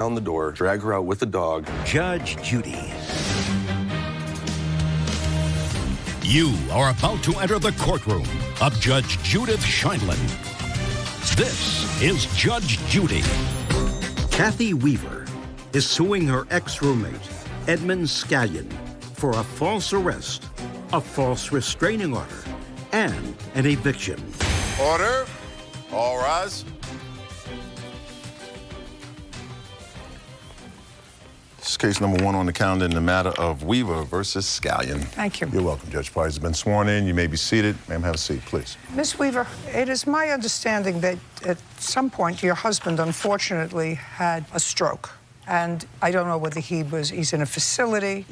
down the door, drag her out with the dog. Judge Judy. You are about to enter the courtroom of Judge Judith Scheindlin. This is Judge Judy. Kathy Weaver is suing her ex-roommate, Edmund Scallion, for a false arrest, a false restraining order, and an eviction. Order. All rise. This is case number 1 on the calendar in the matter of Weaver versus Scallion. Thank you. You're welcome, Judge. Parties have been sworn in. You may be seated. Ma'am, have a seat, please. Miss Weaver, it is my understanding that at some point your husband unfortunately had a stroke. And I don't know whether he's in a facility.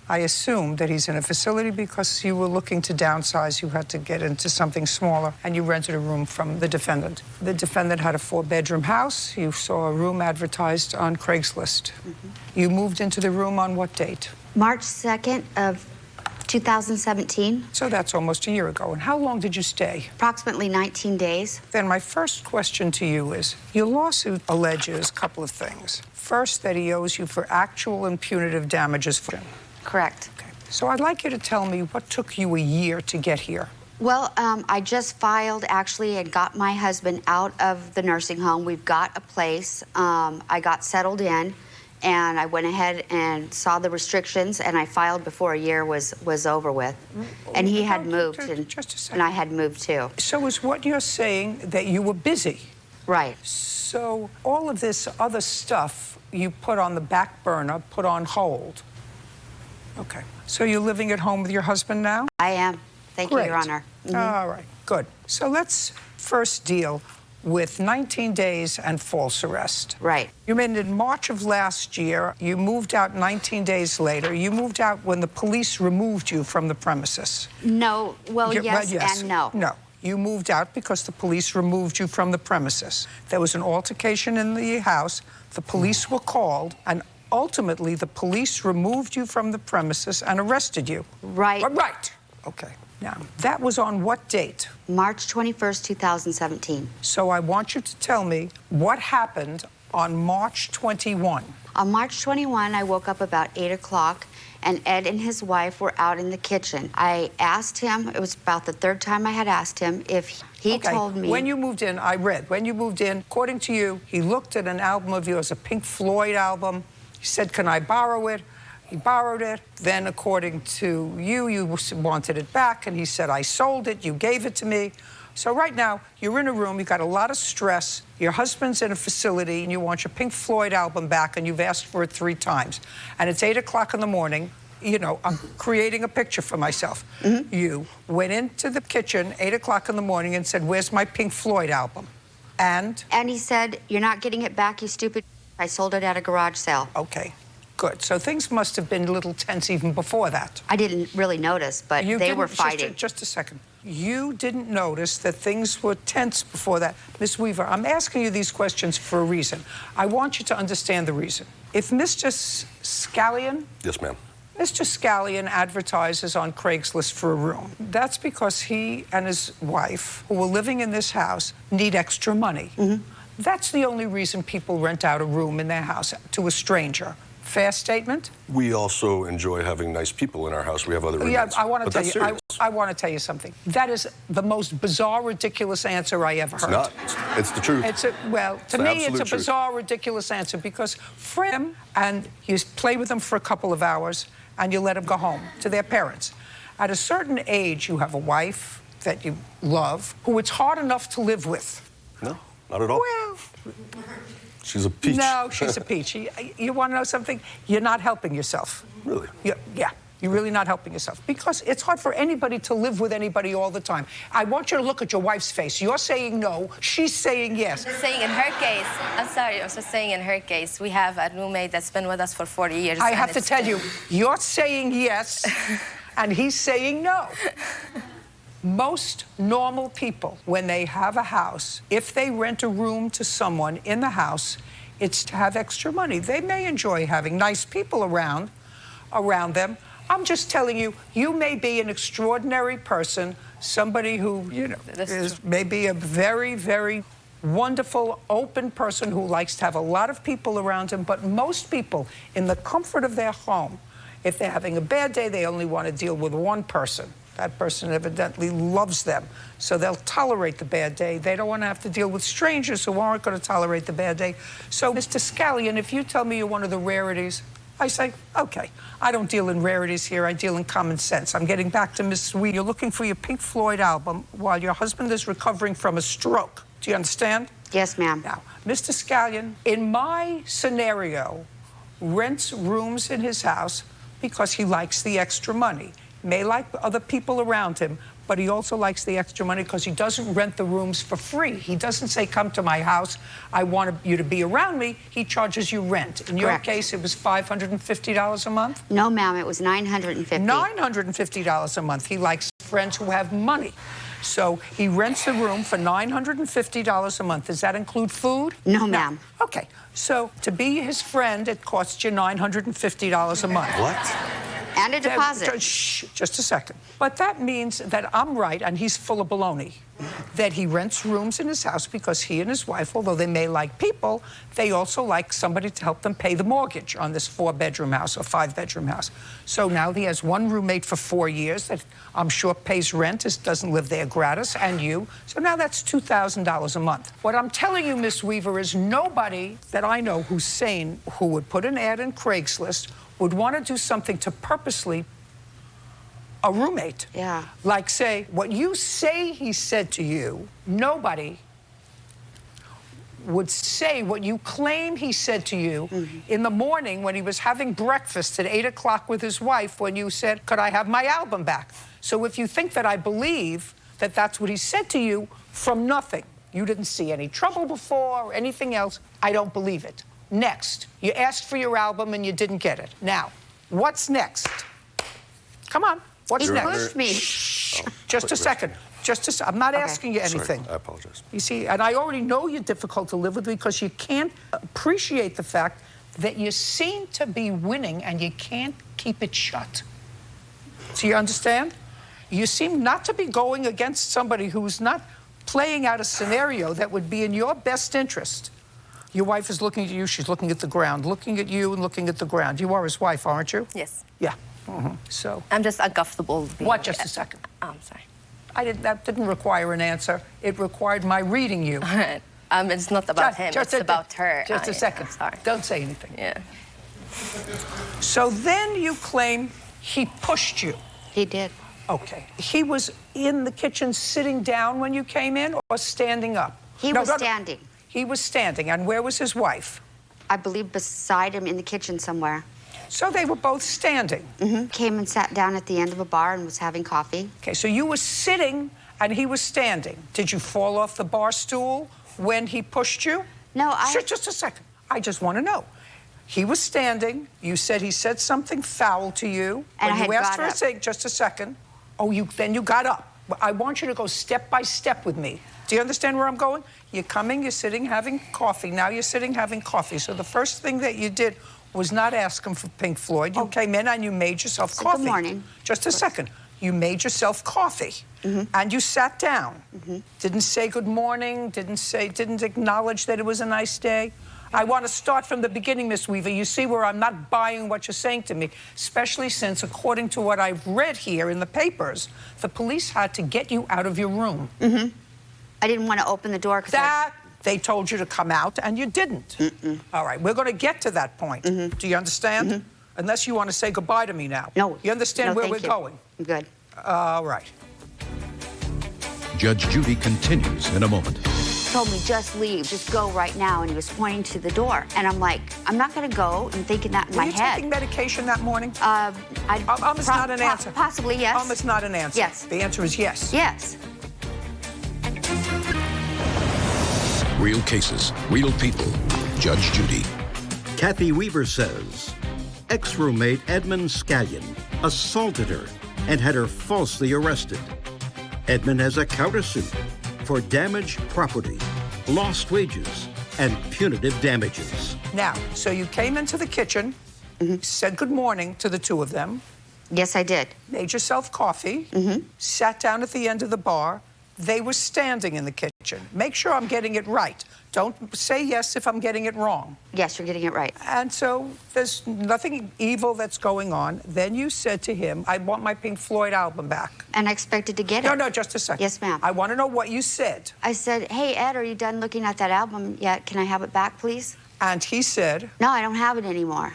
I assume that he's in a facility because you were looking to downsize. You had to get into something smaller, and you rented a room from the defendant. The defendant had a 4-bedroom house. You saw a room advertised on Craigslist. You moved into the room on what date? March 2nd of 2017. So that's almost a year ago. And how long did you stay? Approximately 19 days. Then my first question to you is, your lawsuit alleges a couple of things. First, that he owes you for actual and punitive damages. Correct. Okay. So I'd like you to tell me what took you a year to get here. Well, I just filed, actually, and got my husband out of the nursing home. We've got a place. I got settled in, and I went ahead and saw the restrictions, and I filed before a year was over with. And he had moved, and I had moved too. So is what you're saying that you were busy? Right. So all of this other stuff you put on the back burner, put on hold. Okay. So you're living at home with your husband now? I am. Thank you, Your Honor. All right. Good. So let's first deal with 19 days and false arrest. Right. You made it in March of last year. You moved out 19 days later. You moved out when the police removed you from the premises. No. Well, yes and no. No. You moved out because the police removed you from the premises. There was an altercation in the house. The police were called, and ultimately, the police removed you from the premises and arrested you. Right. Right. Okay. Now, that was on what date? March 21st, 2017. So I want you to tell me what happened on March 21. On March 21, I woke up about 8 o'clock, and Ed and his wife were out in the kitchen. I asked him, it was about the 3rd time I had asked him, if he told me... When you moved in, I read, when you moved in, according to you, he looked at an album of yours, a Pink Floyd album. He said, can I borrow it? He borrowed it. Then, according to you, you wanted it back, and he said, I sold it, you gave it to me. So right now, you're in a room, you've got a lot of stress, your husband's in a facility, and you want your Pink Floyd album back, and you've asked for it 3 times. And it's 8 o'clock in the morning. You know, I'm creating a picture for myself. You went into the kitchen, 8 o'clock in the morning, and said, where's my Pink Floyd album? And? And he said, you're not getting it back, you stupid. I sold it at a garage sale. Okay, good. So things must have been a little tense even before that. I didn't really notice, but they were fighting. Just a second. You didn't notice that things were tense before that. Miss Weaver, I'm asking you these questions for a reason. I want you to understand the reason. If Mr. Scallion... Yes, ma'am. Mr. Scallion advertises on Craigslist for a room. That's because he and his wife, who were living in this house, need extra money. That's the only reason people rent out a room in their house to a stranger. Fair statement? We also enjoy having nice people in our house. We have other roommates. Yeah, I want to tell you. I want to tell you something. That is the most bizarre, ridiculous answer I ever heard. It's not. It's the truth. To me, it's a bizarre, ridiculous answer because for him, and you play with them for a couple of hours, and you let them go home to their parents. At a certain age, you have a wife that you love, who it's hard enough to live with. No, not at all. Well, she's a peach. No, she's a peach. You want to know something? You're not helping yourself. Really? Yeah. You're really not helping yourself because it's hard for anybody to live with anybody all the time. I want you to look at your wife's face. You're saying no. She's saying yes. I'm just saying in her case, I'm sorry, I was just saying in her case, we have a roommate that's been with us for 40 years. I have to tell you, you're saying yes, and he's saying no. Most normal people, when they have a house, if they rent a room to someone in the house, it's to have extra money. They may enjoy having nice people around them. I'm just telling you, you may be an extraordinary person, somebody who, you know, is maybe a very, very wonderful, open person who likes to have a lot of people around him, but most people, in the comfort of their home, if they're having a bad day, they only want to deal with one person. That person evidently loves them, so they'll tolerate the bad day. They don't want to have to deal with strangers who aren't going to tolerate the bad day. So, Mr. Scallion, if you tell me you're one of the rarities, I say, okay, I don't deal in rarities here, I deal in common sense. I'm getting back to Miss Sweet. You're looking for your Pink Floyd album while your husband is recovering from a stroke. Do you understand? Yes, ma'am. Now, Mr. Scallion, in my scenario, rents rooms in his house because he likes the extra money. May like other people around him, but he also likes the extra money because he doesn't rent the rooms for free. He doesn't say, come to my house, I want you to be around me. He charges you rent. In your Correct. case, it was $550 a month? No, ma'am, it was $950. $950 a month. He likes friends who have money. So he rents the room for $950 a month. Does that include food? No, ma'am. Okay. So to be his friend, it costs you $950 a month. What? And a deposit. Shh, just a second. But that means that I'm right, and he's full of baloney, that he rents rooms in his house because he and his wife, although they may like people, they also like somebody to help them pay the mortgage on this 4-bedroom house or 5-bedroom house. So now he has one roommate for 4 years that I'm sure pays rent, doesn't live there gratis, and you. So now that's $2,000 a month. What I'm telling you, Miss Weaver, is nobody that I know who's sane who would put an ad in Craigslist would want to do something to purposely a roommate. Yeah. Like, say, what you say he said to you, nobody would say what you claim he said to you in the morning when he was having breakfast at 8 o'clock with his wife when you said, could I have my album back? So if you think that I believe that that's what he said to you from nothing, you didn't see any trouble before or anything else, I don't believe it. Next, you asked for your album and you didn't get it. Now, what's next? Come on, what's He next? pushed me. Just a second. I'm not asking you anything. Sorry, I apologize. You see, and I already know you're difficult to live with because you can't appreciate the fact that you seem to be winning and you can't keep it shut. So you understand? You seem not to be going against somebody who's not playing out a scenario that would be in your best interest. Your wife is looking at you, she's looking at the ground, looking at you and looking at the ground. You are his wife, aren't you? Yes. Yeah. So. I'm just uncomfortable. What, just a second? I'm sorry. That didn't require an answer. It required my reading you. All right. It's not about him, it's about her. Just a second. I'm sorry. Don't say anything. Yeah. So then you claim he pushed you. He did. Okay. He was in the kitchen sitting down when you came in or standing up? He was standing. He was standing. And where was his wife? I believe beside him in the kitchen somewhere. So they were both standing. Came and sat down at the end of a bar and was having coffee. Okay, so you were sitting and he was standing. Did you fall off the bar stool when he pushed you? No, Sure, just a second. I just want to know. He was standing. You said he said something foul to you. And when I had you asked got for a up. seat, just a second. Oh, then you got up. I want you to go step by step with me. Do you understand where I'm going? You're coming, you're sitting, having coffee. Now you're sitting, having coffee. So the first thing that you did was not ask him for Pink Floyd. You came in and you made yourself coffee. Good morning. Just a second. You made yourself coffee. And you sat down. Didn't say good morning, didn't acknowledge that it was a nice day. I want to start from the beginning, Miss Weaver. You see where I'm not buying what you're saying to me, especially since, according to what I've read here in the papers, the police had to get you out of your room. I didn't want to open the door because they told you to come out, and you didn't. All right, we're going to get to that point. Do you understand? Unless you want to say goodbye to me now. No. You understand No, where thank we're you. going? I'm good. All right. Judge Judy continues in a moment. Told me, just leave, just go right now, and he was pointing to the door. And I'm like, I'm not going to go, and thinking that in Were my you head. taking medication that morning? It's not an answer. Possibly, yes. It's not an answer. Yes. The answer is yes. Yes. Real cases, real people. Judge Judy. Kathy Weaver says ex-roommate Edmund Scallion assaulted her and had her falsely arrested. Edmund has a countersuit for damaged property, lost wages, and punitive damages. Now, so you came into the kitchen, said good morning to the two of them, Yes, I did. made yourself coffee, sat down at the end of the bar, They were standing in the kitchen. Make sure I'm getting it right. Don't say yes if I'm getting it wrong. Yes, you're getting it right. And so there's nothing evil that's going on. Then you said to him, I want my Pink Floyd album back. And I expected to get it. No, just a second. Yes, ma'am. I want to know what you said. I said, hey, Ed, are you done looking at that album yet? Can I have it back, please? And he said, No, I don't have it anymore.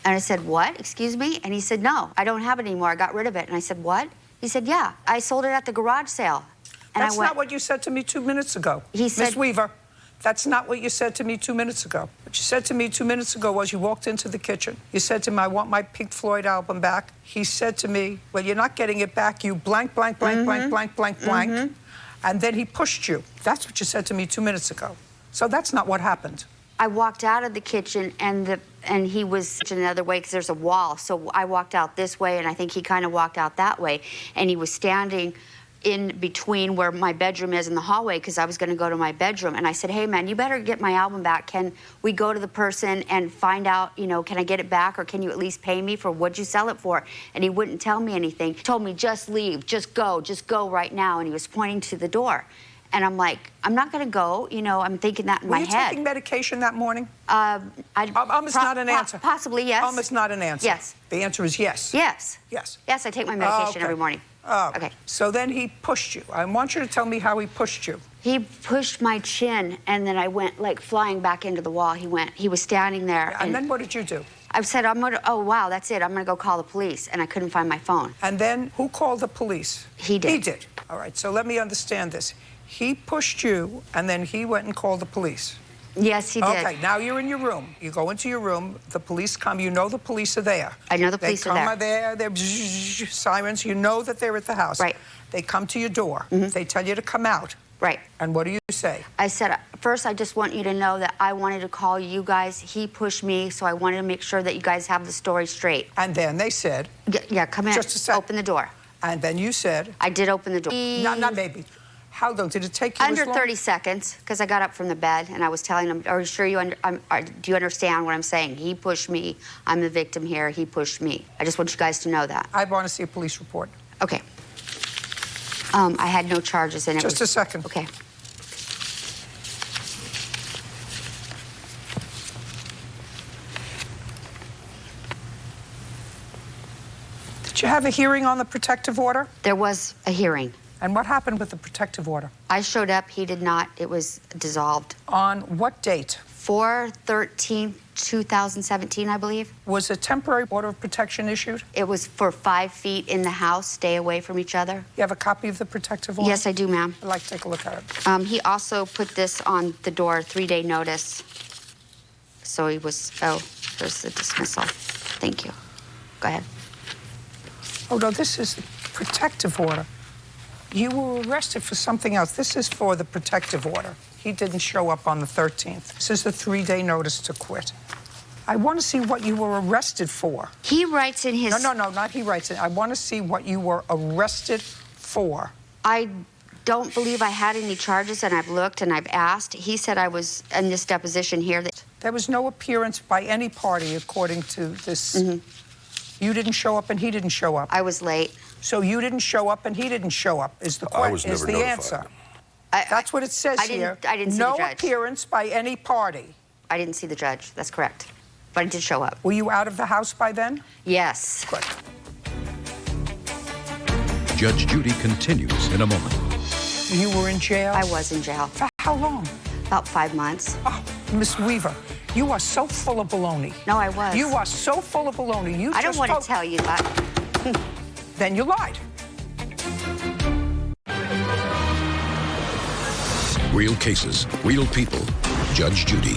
And I said, what? Excuse me? And he said, no, I don't have it anymore. I got rid of it. And I said, what? He said, yeah, I sold it at the garage sale. And that's I went, not what you said to me 2 minutes ago. He said, Miss Weaver, that's not what you said to me 2 minutes ago. What you said to me 2 minutes ago was you walked into the kitchen. You said to him, I want my Pink Floyd album back. He said to me, well, you're not getting it back. You blank, blank, blank, blank, blank, blank, blank. And then he pushed you. That's what you said to me 2 minutes ago. So that's not what happened. I walked out of the kitchen, and he was another way because there's a wall. So I walked out this way, and I think he kind of walked out that way. And he was standing in between where my bedroom is in the hallway because I was going to go to my bedroom. And I said, hey, man, you better get my album back. Can we go to the person and find out, you know, can I get it back, or can you at least pay me for what'd you sell it for? And he wouldn't tell me anything. He told me, just leave, just go right now. And he was pointing to the door. And I'm like, I'm not going to go. You know, I'm thinking that in my head. Were you taking medication that morning? Almost not an answer. Possibly, yes. Almost not an answer. Yes. The answer is yes. Yes. Yes. Yes, I take my medication every morning. Okay. So then he pushed you. I want you to tell me how he pushed you. He pushed my chin, and then I went like flying back into the wall. He was standing there. And then what did you do? I said, oh, wow, that's it. I'm going to go call the police. And I couldn't find my phone. And then who called the police? He did. He did. All right, so let me understand this. He pushed you, and then he went and called the police. Yes, he did. Okay, now you're in your room. You go into your room. The police come. You know the police are there. I know the police are there. They come there. They're sirens. You know that they're at the house. Right. They come to your door. They tell you to come out. Right. And what do you say? I said, first, I just want you to know that I wanted to call you guys. He pushed me, so I wanted to make sure that you guys have the story straight. And then they said... Yeah, come in. Just a second. Open the door. And then you said... I did open the door. Not maybe. How long did it take you? Under 30 seconds, because I got up from the bed and I was telling him, are you sure do you understand what I'm saying? He pushed me. I'm the victim here. He pushed me. I just want you guys to know that. I want to see a police report. Okay. I had no charges in it. Just a second. Okay. Did you have a hearing on the protective order? There was a hearing. And what happened with the protective order? I showed up. He did not. It was dissolved. On what date? 4/13/2017, I believe. Was a temporary order of protection issued? It was for 5 feet in the house, stay away from each other. You have a copy of the protective order? Yes, I do, ma'am. I'd like to take a look at it. He also put this on the door, 3-day notice. So he was, there's the dismissal. Thank you. Go ahead. Oh, no, this is the protective order. You were arrested for something else. This is for the protective order. He didn't show up on the 13th. This is the 3-day notice to quit. I want to see what you were arrested for. He writes in his... No, not he writes it. I want to see what you were arrested for. I don't believe I had any charges, and I've looked and I've asked. He said I was in this deposition here. There was no appearance by any party, according to this. You didn't show up and he didn't show up. I was late. So you didn't show up and he didn't show up is the answer. That's what it says here. I didn't see the judge. No appearance by any party. I didn't see the judge. That's correct. But I did show up. Were you out of the house by then? Yes. Good. Judge Judy continues in a moment. You were in jail? I was in jail. For how long? About 5 months. Oh, Miss Weaver, you are so full of baloney. No, I was. You are so full of baloney. I don't want to tell you that. Then you lied. Real cases, real people. Judge Judy.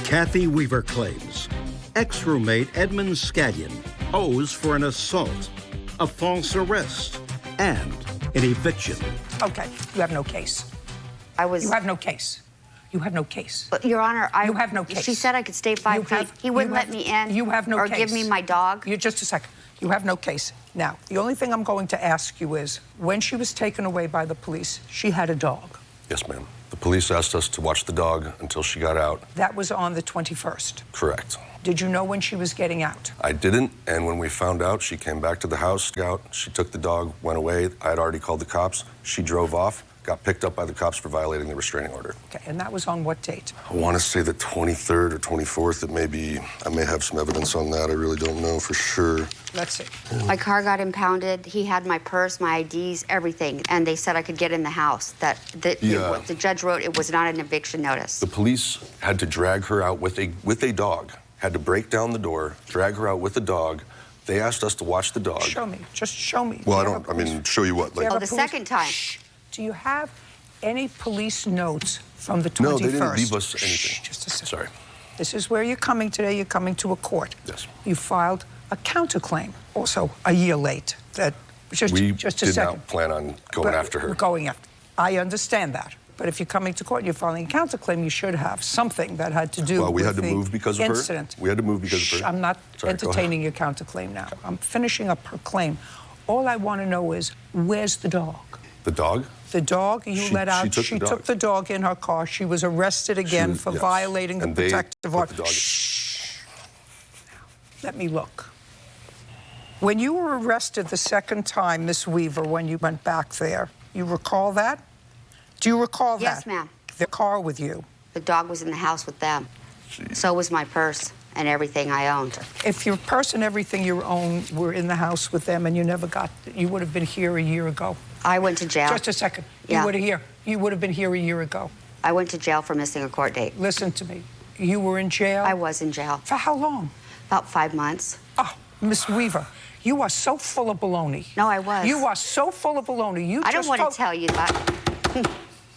Kathy Weaver claims ex-roommate Edmund Scallion owes for an assault, a false arrest, and an eviction. Okay, you have no case. You have no case. You have no case. But, Your Honor, You have no case. She said I could stay 5 feet. He wouldn't let me in. You have no or case. give me my dog. Just a second. You have no case. Now, the only thing I'm going to ask you is, when she was taken away by the police, she had a dog. Yes, ma'am. The police asked us to watch the dog until she got out. That was on the 21st. Correct. Did you know when she was getting out? I didn't, and when we found out, she came back to the house. She took the dog, went away. I had already called the cops. She drove off, got picked up by the cops for violating the restraining order. Okay, and that was on what date? I want to say the 23rd or 24th. I may have some evidence on that. I really don't know for sure. Let's see. My car got impounded. He had my purse, my IDs, everything. And they said I could get in the house. The judge wrote it was not an eviction notice. The police had to drag her out with a dog, had to break down the door, drag her out with the dog. They asked us to watch the dog. Show me. Just show me. Well, show you what? Like, Oh, the second time. Shh. Do you have any police notes from the 21st? No, they didn't leave us anything. Shh, just a second. Sorry. This is where you're coming today. You're coming to a court. Yes. You filed a counterclaim, also a year late. Just We a did second. not plan on going after her. Going after. I understand that. But if you're coming to court and you're filing a counterclaim, you should have something that had to do Well, we with had to the move because of her. incident. We had to move because of her. I'm not Sorry, go ahead. entertaining your counterclaim now. I'm finishing up her claim. All I want to know is, where's the dog? The dog? The dog you She- let out. she took the dog. the dog in her car. She was arrested again for yes. violating And the they protective put order. the dog in. Shh. Let me look. When you were arrested the second time, Miss Weaver, when you went back there, you recall that? Do you recall that? Yes, ma'am. The car with you. The dog was in the house with them. So was my purse and everything I owned. If your purse and everything you own were in the house with them and you never got, you would have been here a year ago. I went to jail. Just a second. Yeah. You would have been here a year ago. I went to jail for missing a court date. Listen to me. You were in jail? I was in jail. For how long? About 5 months. Oh, Miss Weaver, you are so full of baloney. No, I was. You are so full of baloney. I don't want to tell you that.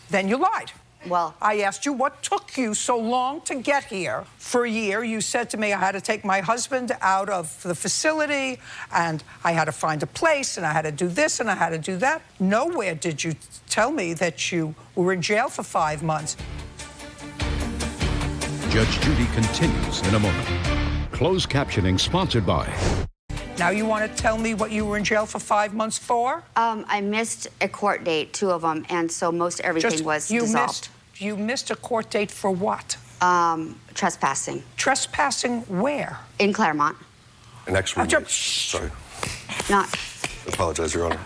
Then you lied. Well, I asked you what took you so long to get here. For a year, you said to me I had to take my husband out of the facility, and I had to find a place, and I had to do this, and I had to do that. Nowhere did you tell me that you were in jail for 5 months. Judge Judy continues in a moment. Closed captioning sponsored by... Now you want to tell me what you were in jail for 5 months for? I missed a court date, 2 of them, and so most everything was dissolved. You missed a court date for what? Trespassing. Trespassing where? In Claremont. An ex-roommate. Shh. Sorry. Not. I apologize, Your Honor.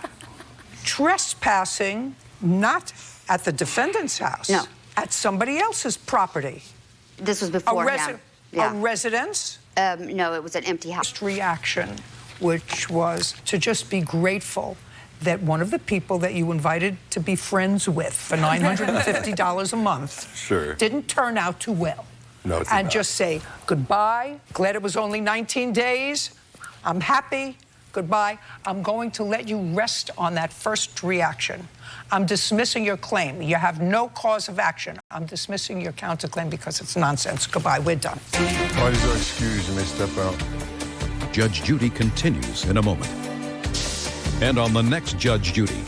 Trespassing not at the defendant's house. No. At somebody else's property. This was before him. A residence? No, it was an empty house. First reaction, which was to just be grateful that one of the people that you invited to be friends with for $950 a month Sure. didn't turn out too well. No, it did and not. just say, goodbye, glad it was only 19 days, I'm happy, goodbye. I'm going to let you rest on that first reaction. I'm dismissing your claim. You have no cause of action. I'm dismissing your counterclaim because it's nonsense. Goodbye, we're done. Parties are excused and they step out. Judge Judy continues in a moment. And on the next Judge Judy,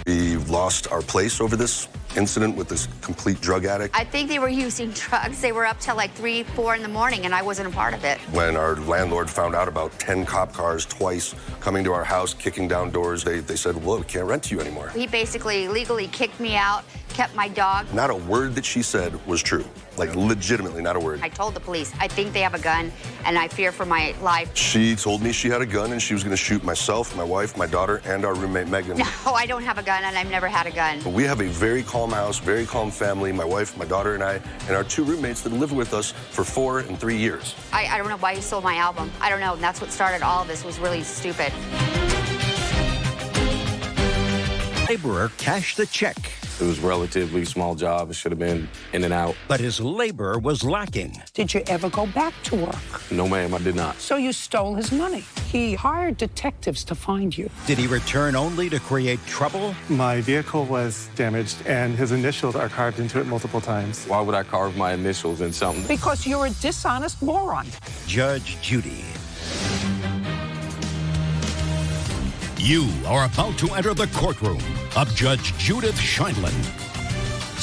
We lost our place over this incident with this complete drug addict. I think they were using drugs. They were up till like 3, 4 in the morning, and I wasn't a part of it. When our landlord found out about 10 cop cars twice coming to our house, kicking down doors, they said, well, we can't rent to you anymore. He basically legally kicked me out, kept my dog. Not a word that she said was true. Like, legitimately, not a word. I told the police, I think they have a gun, and I fear for my life. She told me she had a gun and she was going to shoot myself, my wife, my daughter, and our roommate, Megan. No, I don't have a gun, and I've never had a gun. But we have a very calm house, very calm family, my wife, my daughter, and I, and our 2 roommates that lived with us for 4 and 3 years. I don't know why he sold my album. I don't know, and that's what started all of this. Was really stupid. Laborer cashed the check, It was a relatively small job. It should have been in and out. but his labor was lacking. Did you ever go back to work? No, ma'am, I did not. So you stole his money. He hired detectives to find you. Did he return only to create trouble? My vehicle was damaged, and his initials are carved into it multiple times. Why would I carve my initials in something? Because you're a dishonest moron. Judge Judy. you are about to enter the courtroom of Judge Judith Scheindlin.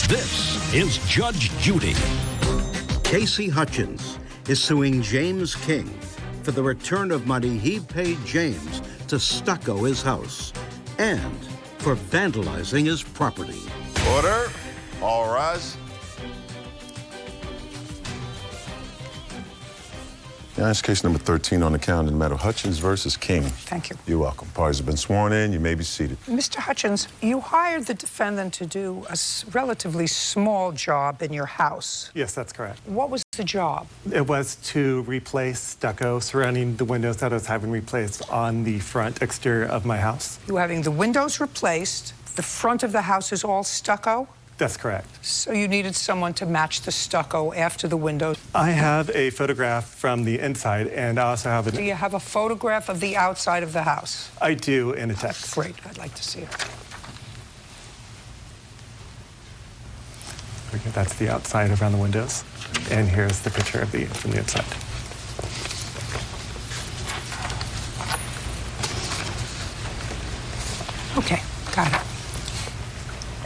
This is Judge Judy. Casey Hutchins is suing James King for the return of money he paid James to stucco his house and for vandalizing his property. Order. All rise. Yeah, it's case number 13 on the calendar, the matter of Hutchins versus King. Thank you. You're welcome. Parties have been sworn in. You may be seated. Mr. Hutchins, you hired the defendant to do a relatively small job in your house. Yes, that's correct. What was the job? It was to replace stucco surrounding the windows that I was having replaced on the front exterior of my house. You were having the windows replaced. The front of the house is all stucco? That's correct. So you needed someone to match the stucco after the windows. I have a photograph from the inside, and I also have Do you have a photograph of the outside of the house? I do in a text. Great, I'd like to see it. Okay, that's the outside around the windows. And here's the picture of from the inside. Okay, got it.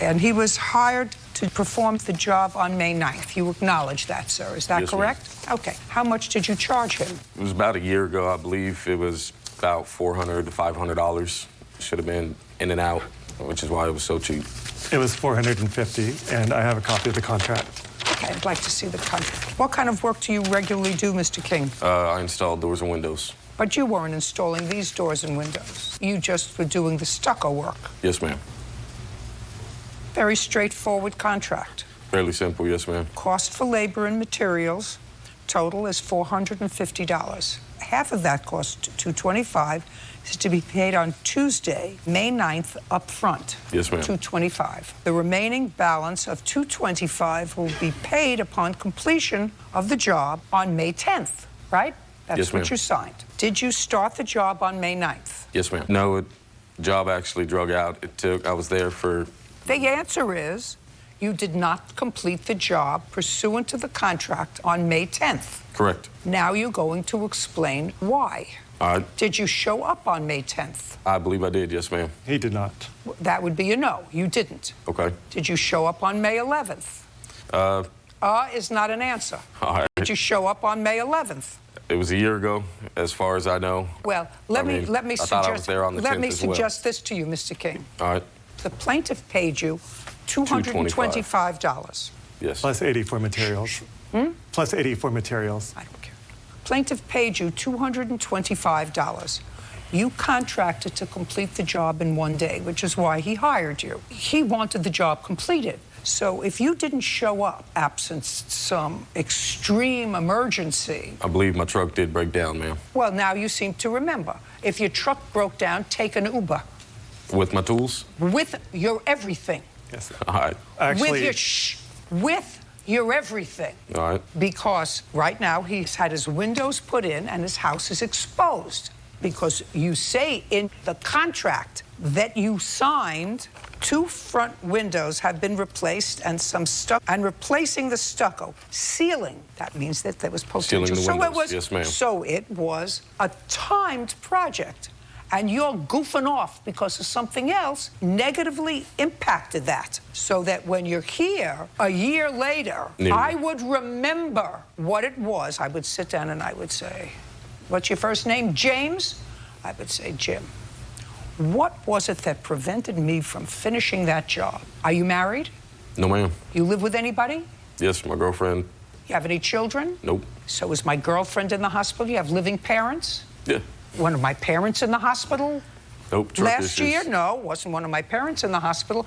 And he was hired to perform the job on May 9th. You acknowledge that, sir. Is that Yes, correct? Okay. How much did you charge him? It was about a year ago, I believe. It was about $400 to $500. Should have been in and out, which is why it was so cheap. It was $450, and I have a copy of the contract. Okay, I'd like to see the contract. What kind of work do you regularly do, Mr. King? I installed doors and windows. But you weren't installing these doors and windows. You just were doing the stucco work. Yes, ma'am. Very straightforward contract. Fairly simple, yes, ma'am. Cost for labor and materials total is $450. Half of that cost, $225, is to be paid on Tuesday, May 9th, up front. Yes, ma'am. $225. The remaining balance of $225 will be paid upon completion of the job on May 10th, right? That's Yes, ma'am. what you signed. Did you start the job on May 9th? Yes, ma'am. No, the job actually drug out. I was there for... The answer is you did not complete the job pursuant to the contract on May 10th. Correct. Now you're going to explain why. Did you show up on May 10th? I believe I did, yes, ma'am. He did not. That would be a no. You didn't. Okay. Did you show up on May 11th? Is not an answer. All right. Did you show up on May 11th? It was a year ago, as far as I know. Well, let me I thought I was there on the 10th let me as well. suggest this to you, Mr. King. All right. The plaintiff paid you $225. Yes. Plus 80 for materials. Plus 80 for materials. I don't care. Plaintiff paid you $225. You contracted to complete the job in one day, which is why he hired you. He wanted the job completed. So if you didn't show up, absent some extreme emergency... I believe my truck did break down, ma'am. Well, now you seem to remember. If your truck broke down, take an Uber. With my tools? With your everything. Yes, sir. All right. Actually, with your everything. All right. Because right now he's had his windows put in and his house is exposed. Because you say in the contract that you signed, 2 front windows have been replaced and some stucco, and replacing the stucco, sealing. That means that there was potential. Sealing the windows, yes, ma'am. So it was a timed project. And you're goofing off because of something else negatively impacted that. So that when you're here a year later, I would remember what it was. I would sit down and I would say, what's your first name? James? I would say, Jim. What was it that prevented me from finishing that job? Are you married? No, ma'am. You live with anybody? Yes, my girlfriend. You have any children? Nope. So is my girlfriend in the hospital? You have living parents? Yeah. One of my parents in the hospital? Nope. Last year? No, wasn't one of my parents in the hospital.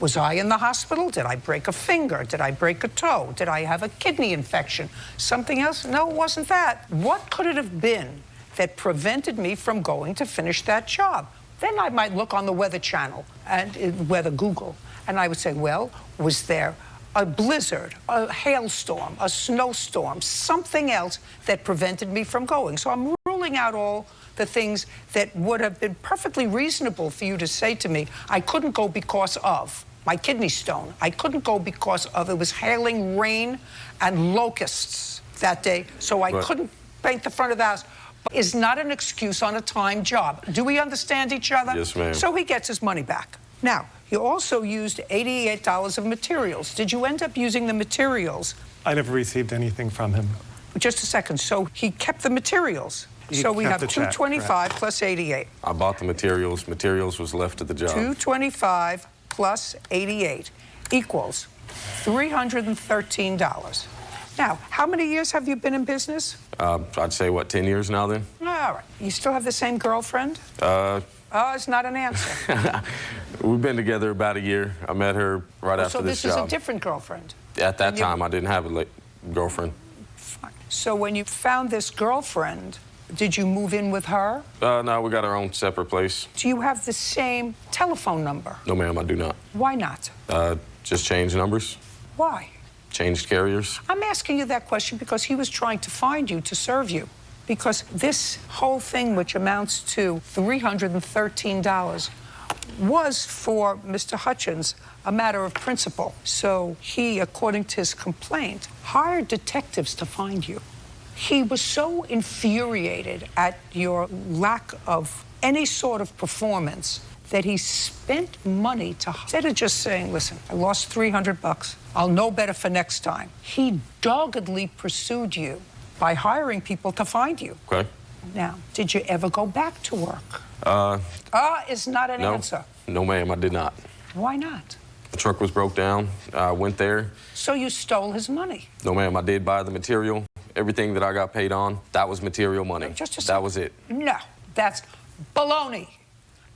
Was I in the hospital? Did I break a finger? Did I break a toe? Did I have a kidney infection? Something else? No, it wasn't that. What could it have been that prevented me from going to finish that job? Then I might look on the Weather Channel and Weather Google, and I would say, well, was there a blizzard, a hailstorm, a snowstorm, something else that prevented me from going? So I'm ruling out all the things that would have been perfectly reasonable for you to say to me, I couldn't go because of my kidney stone. I couldn't go because of it was hailing rain and locusts that day, so I couldn't paint the front of the house. But is not an excuse on a timed job. Do we understand each other? Yes, ma'am. So he gets his money back. Now, you also used $88 of materials. Did you end up using the materials? I never received anything from him. Just a second. So he kept the materials. So we have $225 plus 88. I bought the materials. Materials was left at the job. $225 plus 88 equals $313. Now, how many years have you been in business? I'd say, what, 10 years now then? All right. You still have the same girlfriend? Oh, it's not an answer. We've been together about a year. I met her right after this job. So this is a different girlfriend? At that time, I didn't have a girlfriend. Fine. So when you found this girlfriend, did you move in with her? No, we got our own separate place. Do you have the same telephone number? No, ma'am, I do not. Why not? Just changed numbers. Why? Changed carriers. I'm asking you that question because he was trying to find you to serve you. Because this whole thing, which amounts to $313, was for Mr. Hutchins a matter of principle. So he, according to his complaint, hired detectives to find you. He was so infuriated at your lack of any sort of performance that he spent money to, instead of just saying, listen, I lost $300, I'll know better for next time. He doggedly pursued you by hiring people to find you. Okay. Now, did you ever go back to work? Is not an answer. No, ma'am, I did not. Why not? The truck was broke down. I went there. So you stole his money? No, ma'am, I did buy the material. Everything that I got paid on, that was material money. Just a second. That was it. No, that's baloney.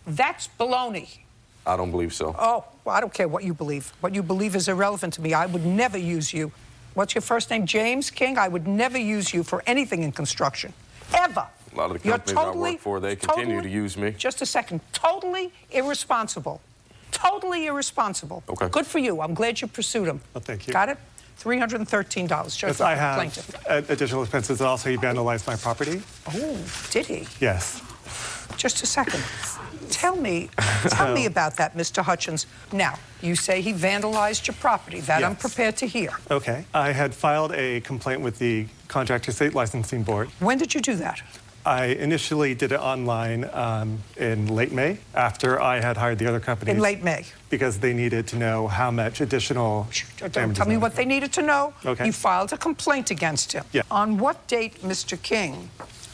That's baloney. I don't believe so. Oh, well, I don't care what you believe. What you believe is irrelevant to me. I would never use you. What's your first name? James King? I would never use you for anything in construction. Ever. A lot of the companies I work for, they continue to use me. Just a second. Totally irresponsible. Totally irresponsible. Okay. Good for you. I'm glad you pursued him. Well, thank you. Got it? $313. Just Yes, for I the plaintiff. have additional expenses. Also, he vandalized my property. Oh, did he? Yes. Just a second. Tell me about that, Mr. Hutchins. Now, you say he vandalized your property. That Yes. I'm prepared to hear. Okay. I had filed a complaint with the Contractor State Licensing Board. When did you do that? I initially did it online in late May, after I had hired the other companies. In late May. Because they needed to know how much additional Don't damages. tell me what they needed to know. Okay. You filed a complaint against him. Yeah. On what date, Mr. King,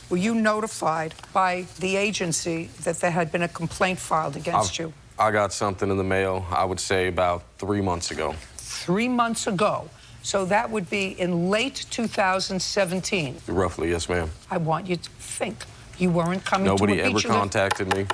were you notified by the agency that there had been a complaint filed against you? I got something in the mail, I would say about 3 months ago. 3 months ago. So that would be in late 2017. Roughly, yes, ma'am. I want you to think. You weren't coming Nobody to a beach ever contacted me.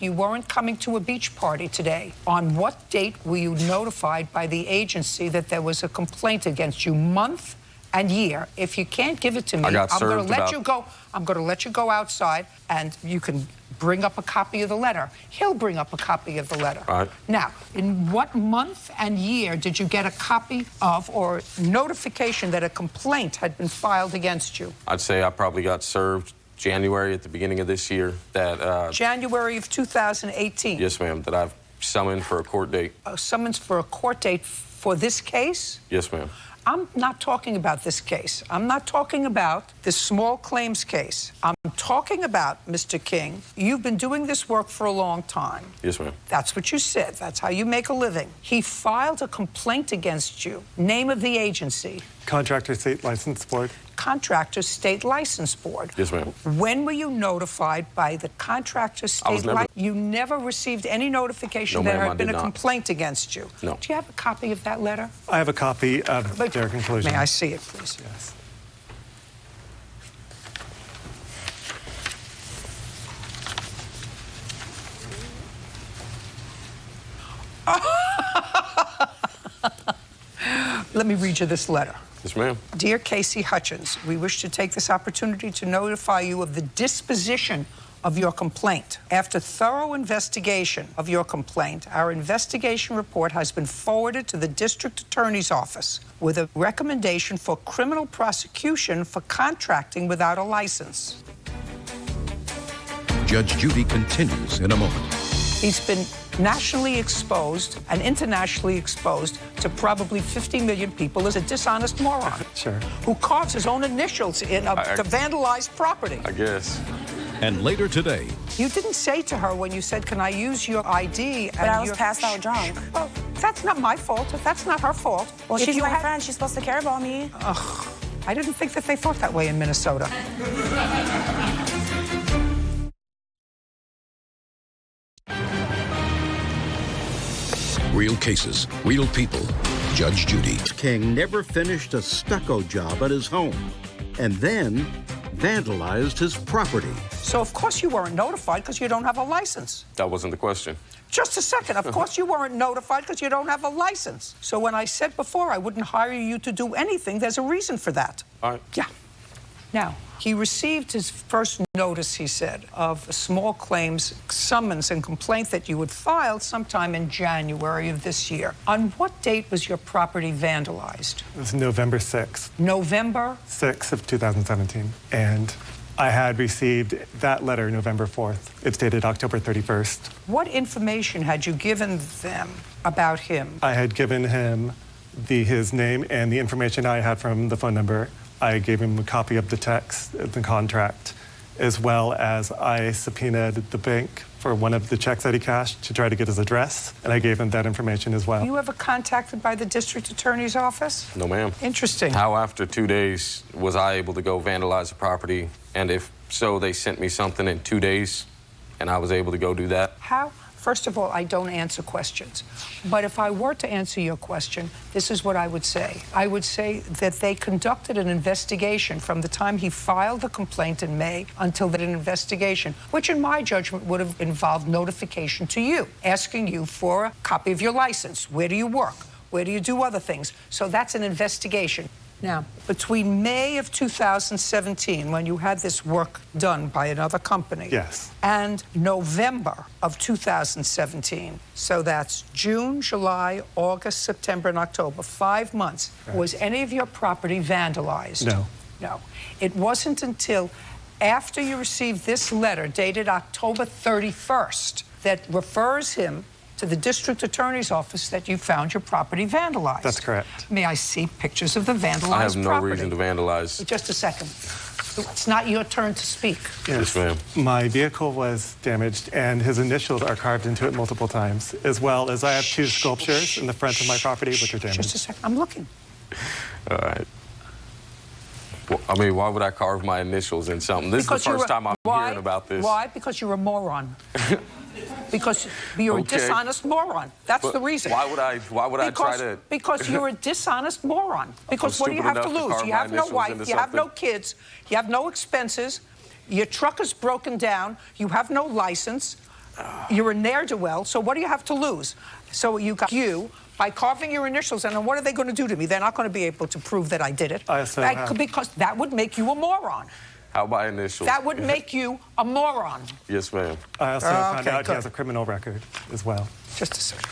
You weren't coming to a beach party today. On what date were you notified by the agency that there was a complaint against you? Month and year. If you can't give it to me, I got I'm going to served let about- you go. I'm going to let you go outside, and you can bring up a copy of the letter. He'll bring up a copy of the letter. All right. Now, in what month and year did you get a copy of or notification that a complaint had been filed against you? I'd say I probably got served January at the beginning of this year that... January of 2018. Yes, ma'am, that I've summoned for a court date. A summons for a court date for this case? Yes, ma'am. I'm not talking about this case. I'm not talking about this small claims case. I'm talking about, Mr. King, you've been doing this work for a long time. Yes, ma'am. That's what you said. That's how you make a living. He filed a complaint against you. Name of the agency? Contractor State License Board. Contractor State License Board. Yes, ma'am. When were you notified by the Contractor State License? You never received any notification No, that ma'am, there I had been did a not. complaint against you. No. Do you have a copy of that letter? I have a copy of their conclusion. May I see it, please? Yes. Let me read you this letter. Yes, ma'am. Dear Casey Hutchins, we wish to take this opportunity to notify you of the disposition of your complaint. After thorough investigation of your complaint, our investigation report has been forwarded to the district attorney's office with a recommendation for criminal prosecution for contracting without a license. Judge Judy continues in a moment. He's been nationally exposed and internationally exposed to probably 50 million people as a dishonest moron. Sure. Who carves his own initials in to vandalize property. I guess. And later today, You didn't say to her when you said, can I use your ID? But I was passed out drunk. Well, that's not my fault. That's not her fault. Well, If she's you my had- friend. She's supposed to care about me. I didn't think that they thought that way in Minnesota. real cases, real people, Judge Judy. King never finished a stucco job at his home and then vandalized his property. So, of course, you weren't notified because you don't have a license. That wasn't the question. Just a second. Of course you weren't notified because you don't have a license. So when I said before I wouldn't hire you to do anything, there's a reason for that. All right. Yeah. Now, he received his first notice, he said, of a small claims summons and complaint that you had filed sometime in January of this year. On what date was your property vandalized? It was November 6th. November? 6th of 2017. And I had received that letter November 4th. It's dated October 31st. What information had you given them about him? I had given him his name and the information I had from the phone number. I gave him a copy of the text, the contract, as well as I subpoenaed the bank for one of the checks that he cashed to try to get his address, and I gave him that information as well. Were you ever contacted by the district attorney's office? No, ma'am. Interesting. How after 2 days was I able to go vandalize the property? And if so, they sent me something in 2 days, and I was able to go do that? How? First of all, I don't answer questions. But if I were to answer your question, this is what I would say. I would say that they conducted an investigation from the time he filed the complaint in May until that investigation, which in my judgment would have involved notification to you, asking you for a copy of your license. Where do you work? Where do you do other things? So that's an investigation. Now, between May of 2017, when you had this work done by another company, yes, and November of 2017, so that's June, July, August, September, and October, 5 months, right. Was any of your property vandalized? No. No. It wasn't until after you received this letter dated October 31st that refers him to the district attorney's office that you found your property vandalized. That's correct. May I see pictures of the vandalized property? I have no reason to vandalize. Just a second. It's not your turn to speak. Yes, ma'am. My vehicle was damaged, and his initials are carved into it multiple times, as well as I have two sculptures in the front of my property which are damaged. Just a second. I'm looking. All right. Well, I mean, why would I carve my initials in something? This is the first time I'm hearing about this. Why? Because you're a moron. Because you're a dishonest moron. That's the reason. Why would I try to? Because you're a dishonest moron. Because what do you have to lose? You have no wife, you have no kids, you have no expenses, your truck is broken down, you have no license, you're a ne'er-do-well, so what do you have to lose? So you got you by carving your initials, and what are they going to do to me? They're not going to be able to prove that I did it. Because that would make you a moron. How about initials? That would make you a moron. Yes, ma'am. I also found out he has a criminal record as well. Just a second.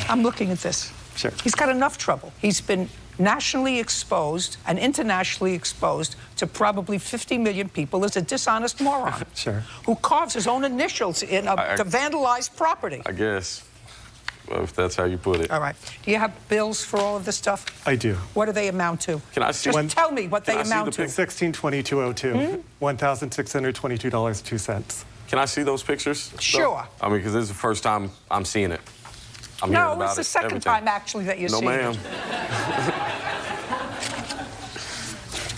I'm looking at this. Sure. He's got enough trouble. He's been nationally exposed and internationally exposed to probably 50 million people as a dishonest moron. Sure. Who carves his own initials in to vandalize property. I guess. Well, if that's how you put it. All right. Do you have bills for all of this stuff? I do. What do they amount to? Can I see? Just tell me what they amount to. $1622.02. $1,622.02. Can I see those pictures? Sure. I mean, because this is the first time I'm seeing it. I'm hearing about it. No, it's the second time actually that you're seeing it. No, ma'am.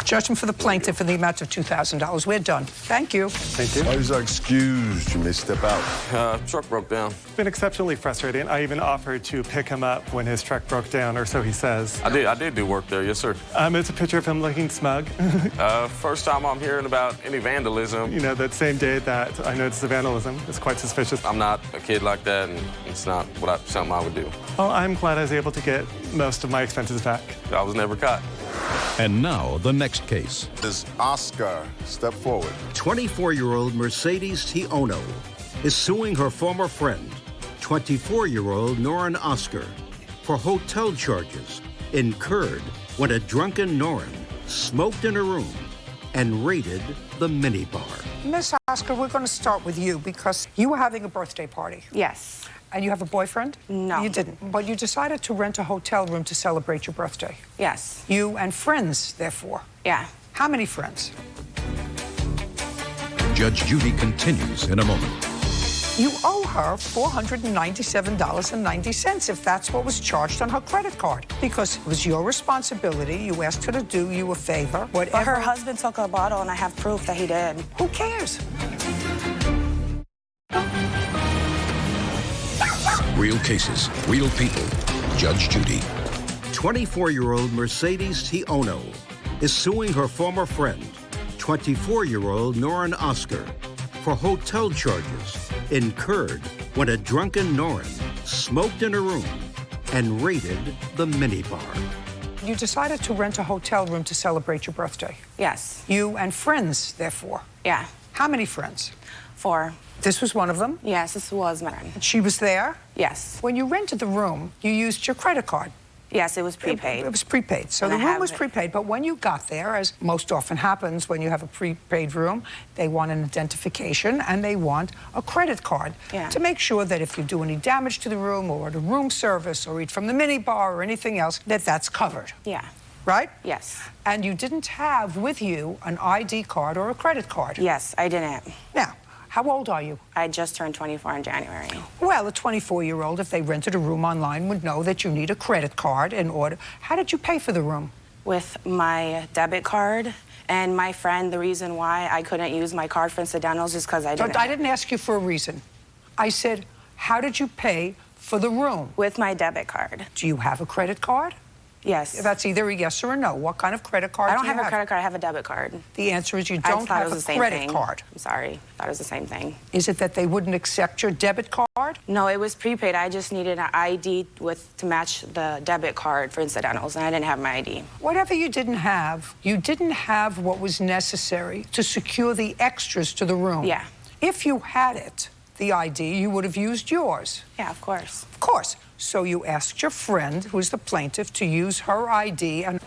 Judgment for the plaintiff in the amount of $2,000. We're done. Thank you. Thank you. Why is excused? You may step out. Truck broke down. It's been exceptionally frustrating. I even offered to pick him up when his truck broke down, or so he says. I did do work there, yes, sir. It's a picture of him looking smug. First time I'm hearing about any vandalism. You know, that same day that I noticed the vandalism, it's quite suspicious. I'm not a kid like that, and it's not something I would do. Well, I'm glad I was able to get most of my expenses back. I was never caught. And now, the next case. Is Oscar. Step forward. 24-year-old Mercedes Tiono is suing her former friend, 24-year-old Noren Oscar, for hotel charges incurred when a drunken Noren smoked in her room and raided the minibar. Miss Oscar, we're going to start with you because you were having a birthday party. Yes. And you have a boyfriend? No. You didn't. But you decided to rent a hotel room to celebrate your birthday. Yes. You and friends, therefore. Yeah. How many friends? Judge Judy continues in a moment. You owe her $497.90 if that's what was charged on her credit card. Because it was your responsibility. You asked her to do you a favor. But her husband took a bottle, and I have proof that he did. Who cares? Real cases, real people. Judge Judy. 24-year-old Mercedes Tiono is suing her former friend, 24-year-old Norin Oscar, for hotel charges incurred when a drunken Norin smoked in her room and raided the minibar. You decided to rent a hotel room to celebrate your birthday. Yes. You and friends, therefore. Yeah. How many friends? 4. This was one of them? Yes, this was my friend. She was there? Yes. When you rented the room, you used your credit card. Yes, it was prepaid. It was prepaid. So And the I room was have it. prepaid, but when you got there, as most often happens when you have a prepaid room, they want an identification and they want a credit card to make sure that if you do any damage to the room or order room service or eat from the minibar or anything else, that that's covered. Yeah. Right? Yes. And you didn't have with you an ID card or a credit card. Yes, I didn't. Now, how old are you? I just turned 24 in January. Well, a 24-year-old, if they rented a room online, would know that you need a credit card in order. How did you pay for the room? With my debit card. And my friend, the reason why I couldn't use my card for incidentals is because I didn't. I didn't ask you for a reason. I said, how did you pay for the room? With my debit card. Do you have a credit card? Yes. That's either a yes or a no. What kind of credit card I do don't you have a credit card, I have a debit card. The answer is you I don't thought have it was a the same credit thing. card. I'm sorry, I thought it was the same thing. Is it that they wouldn't accept your debit card? No, it was prepaid. I just needed an ID to match the debit card for incidentals, and I didn't have my ID. Whatever you didn't have what was necessary to secure the extras to the room. Yeah. If you had it, the ID, you would have used yours. Yeah, of course. Of course. So you asked your friend, who's the plaintiff, to use her ID and...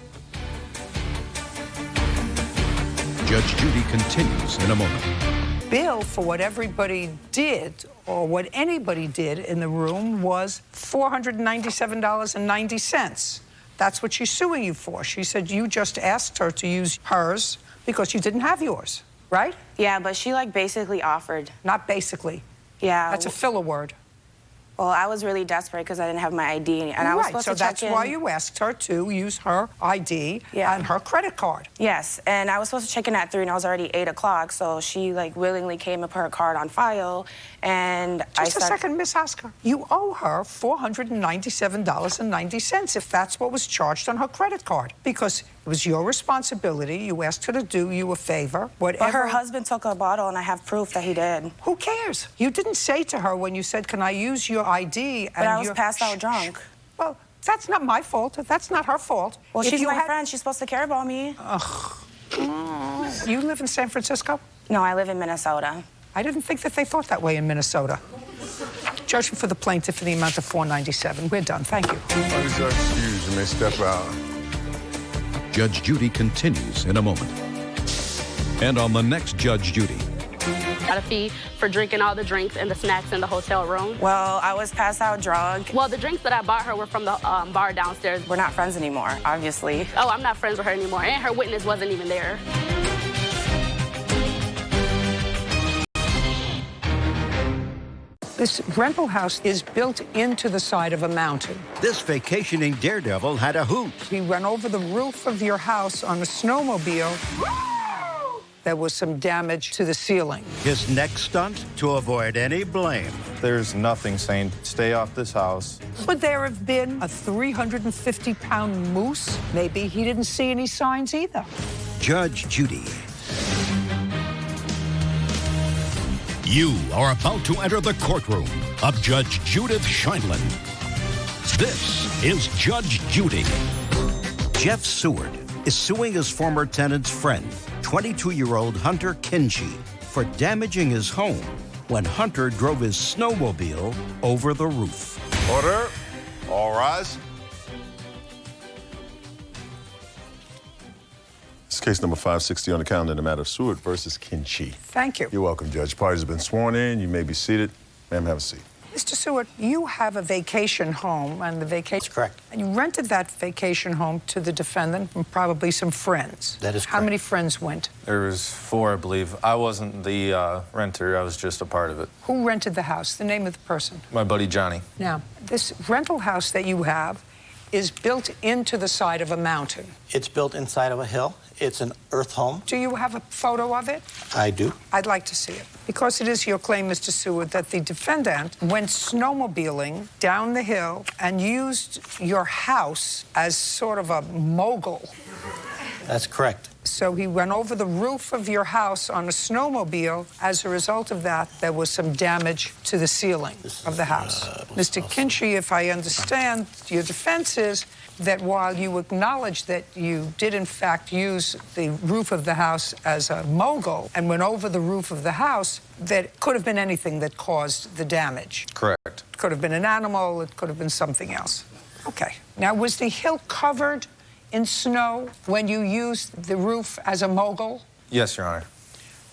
Judge Judy continues in a moment. bill for what everybody did or what anybody did in the room was $497.90. That's what she's suing you for. She said you just asked her to use hers because you didn't have yours, right? Yeah, but she basically offered. Not basically. Yeah. That's a filler word. Well, I was really desperate because I didn't have my ID, and I was supposed to check in. So that's why you asked her to use her ID and her credit card. Yes, and I was supposed to check in at 3, and I was already 8 o'clock, so she, willingly came and put her card on file, and Just a second, Miss Oscar. You owe her $497.90 if that's what was charged on her credit card, because it was your responsibility. You asked her to do you a favor, whatever. But her husband took a bottle, and I have proof that he did. Who cares? You didn't say to her when you said, can I use your ID? But I was passed out drunk. Well, that's not my fault. That's not her fault. Well, she's my friend. She's supposed to care about me. Ugh. You live in San Francisco? No, I live in Minnesota. I didn't think that they thought that way in Minnesota. Judgment for the plaintiff in the amount of $497. We're done. Thank you. Under Judge Hughes, you may step out. Judge Judy continues in a moment. And on the next Judge Judy. Got a fee for drinking all the drinks and the snacks in the hotel room. Well, I was passed out drunk. Well, the drinks that I bought her were from the bar downstairs. We're not friends anymore, obviously. Oh, I'm not friends with her anymore, and her witness wasn't even there. This rental house is built into the side of a mountain. This vacationing daredevil had a hoot. He went over the roof of your house on a snowmobile. There was some damage to the ceiling. His next stunt, to avoid any blame. There's nothing saying stay off this house. Would there have been a 350-pound moose? Maybe he didn't see any signs either. Judge Judy. You are about to enter the courtroom of Judge Judith Scheindlin. This is Judge Judy. Jeff Seward is suing his former tenant's friend, 22-year-old Hunter Kinchy, for damaging his home when Hunter drove his snowmobile over the roof. Order. All rise. This is case number 560 on the calendar in the matter of Seward versus Kinchy. Thank you. You're welcome, Judge. Parties have been sworn in. You may be seated. Ma'am, have a seat. Mr. Seward, you have a vacation home, and the vacation... That's correct. And you rented that vacation home to the defendant and probably some friends. That is correct. How many friends went? There was 4, I believe. I wasn't the renter. I was just a part of it. Who rented the house? The name of the person? My buddy Johnny. Now, this rental house that you have is built into the side of a mountain. It's built inside of a hill. It's an earth home. Do you have a photo of it? I do. I'd like to see it. Because it is your claim, Mr. Seward, that the defendant went snowmobiling down the hill and used your house as sort of a mogul. That's correct. So he went over the roof of your house on a snowmobile. As a result of that, there was some damage to the ceiling of the house. Mr. Kinchy, if I understand, your defense is that while you acknowledge that you did, in fact, use the roof of the house as a mogul and went over the roof of the house, that it could have been anything that caused the damage. Correct. It could have been an animal. It could have been something else. Okay. Now, was the hill covered in snow when you used the roof as a mogul? Yes, Your Honor.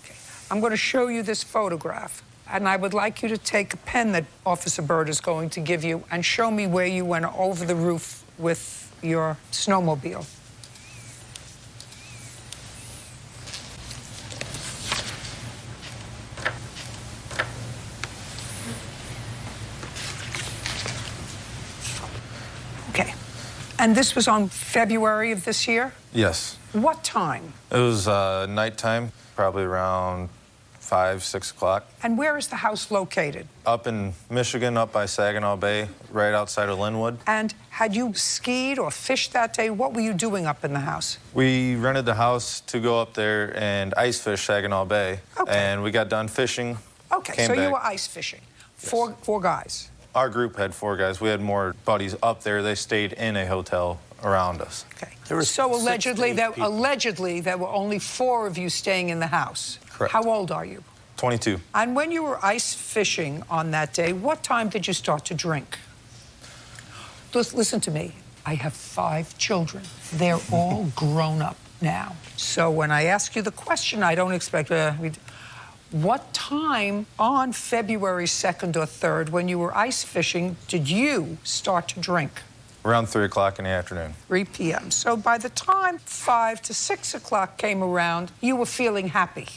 Okay. I'm going to show you this photograph, and I would like you to take a pen that Officer Byrd is going to give you and show me where you went over the roof with your snowmobile. Okay. And this was on February of this year? Yes. What time? It was nighttime, probably around 5, 6 o'clock. And where is the house located? Up in Michigan, up by Saginaw Bay, right outside of Linwood. And had you skied or fished that day? What were you doing up in the house? We rented the house to go up there and ice fish Saginaw Bay. Okay. And we got done fishing. Okay, came so back. you were ice fishing. Four guys. Our group had 4 guys. We had more buddies up there. They stayed in a hotel around us. Okay. There were So 6 to 8 allegedly there were only 4 of you staying in the house. Correct. How old are you? 22. And when you were ice fishing on that day, what time did you start to drink? Listen to me. I have 5 children. They're all grown up now. So when I ask you the question, I don't expect... what time on February 2nd or 3rd, when you were ice fishing, did you start to drink? Around 3 o'clock in the afternoon. 3 p.m. So by the time 5 to 6 o'clock came around, you were feeling happy.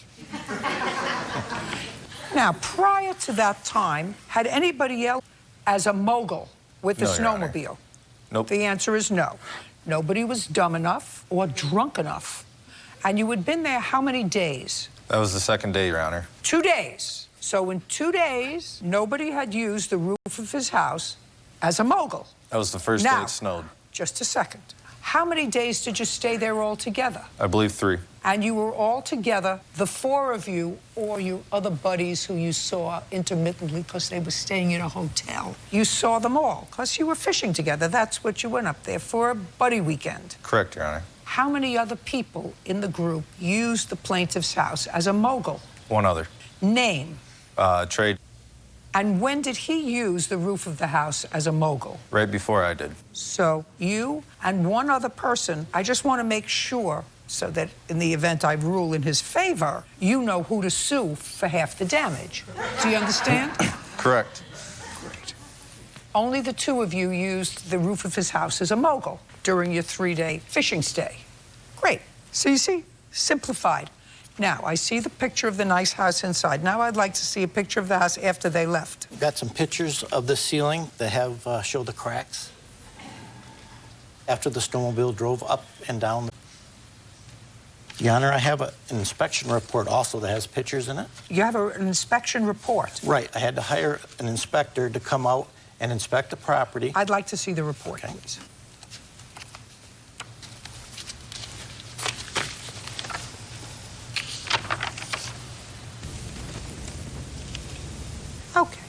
Now, prior to that time, had anybody else as a mogul with a No, Your Honor. snowmobile? Nope. The answer is no. Nobody was dumb enough or drunk enough. And you had been there how many days? That was the second day, Your Honor. 2 days. So in 2 days, nobody had used the roof of his house as a mogul. That was the first day Now, it snowed. just a second. How many days did you stay there all together? I believe 3. And you were all together, the 4 of you, or your other buddies who you saw intermittently because they were staying in a hotel. You saw them all because you were fishing together. That's what you went up there for, a buddy weekend. Correct, Your Honor. How many other people in the group used the plaintiff's house as a mogul? 1 other. Name. Trade. And when did he use the roof of the house as a mogul? Right before I did. So you and 1 other person, I just want to make sure so that in the event I rule in his favor, you know who to sue for half the damage. Do you understand? Correct. Great. Only the 2 of you used the roof of his house as a mogul during your 3-day fishing stay. Great. So you see, simplified. Now, I see the picture of the nice house inside. Now I'd like to see a picture of the house after they left. Got some pictures of the ceiling that have show the cracks after the snowmobile drove up and down. Your Honor, I have an inspection report also that has pictures in it. You have an inspection report? Right. I had to hire an inspector to come out and inspect the property. I'd like to see the report, please. Okay.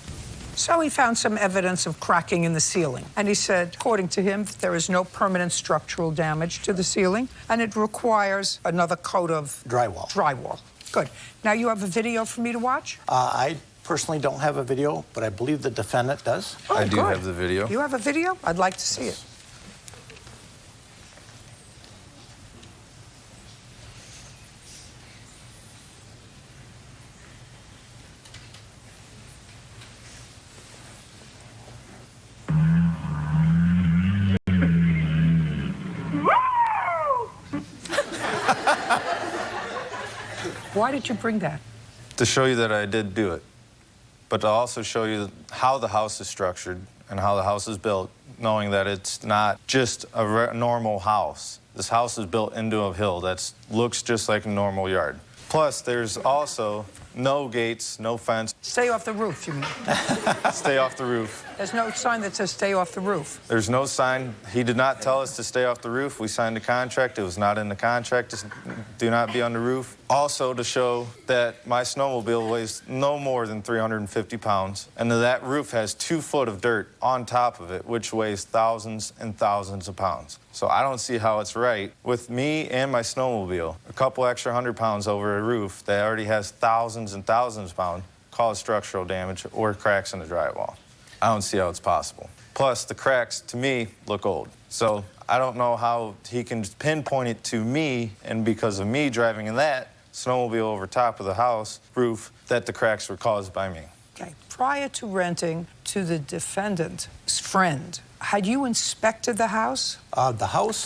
So he found some evidence of cracking in the ceiling. And he said, according to him, that there is no permanent structural damage to the ceiling, and it requires another coat of Drywall. Drywall. Good. Now, you have a video for me to watch? I personally don't have a video, but I believe the defendant does. Oh, I do good. have the video. You have a video? I'd like to see it. Why did you bring that? To show you that I did do it, but to also show you how the house is structured and how the house is built knowing that it's not just a normal house. This house is built into a hill that looks just like a normal yard. Plus, there's also no gates, no fence. Stay off the roof, you mean? Stay off the roof. There's no sign that says stay off the roof. There's no sign. He did not tell us to stay off the roof. We signed a contract. It was not in the contract to do not be on the roof. Also to show that my snowmobile weighs no more than 350 pounds, and that roof has 2 foot of dirt on top of it, which weighs thousands and thousands of pounds. So I don't see how it's right with me and my snowmobile, a couple extra 100 pounds over a roof that already has thousands and thousands of pounds, cause structural damage or cracks in the drywall. I don't see how it's possible. Plus, the cracks, to me, look old. So I don't know how he can pinpoint it to me, and because of me driving in that snowmobile over top of the house roof, that the cracks were caused by me. Okay. Prior to renting to the defendant's friend, had you inspected the house? The house?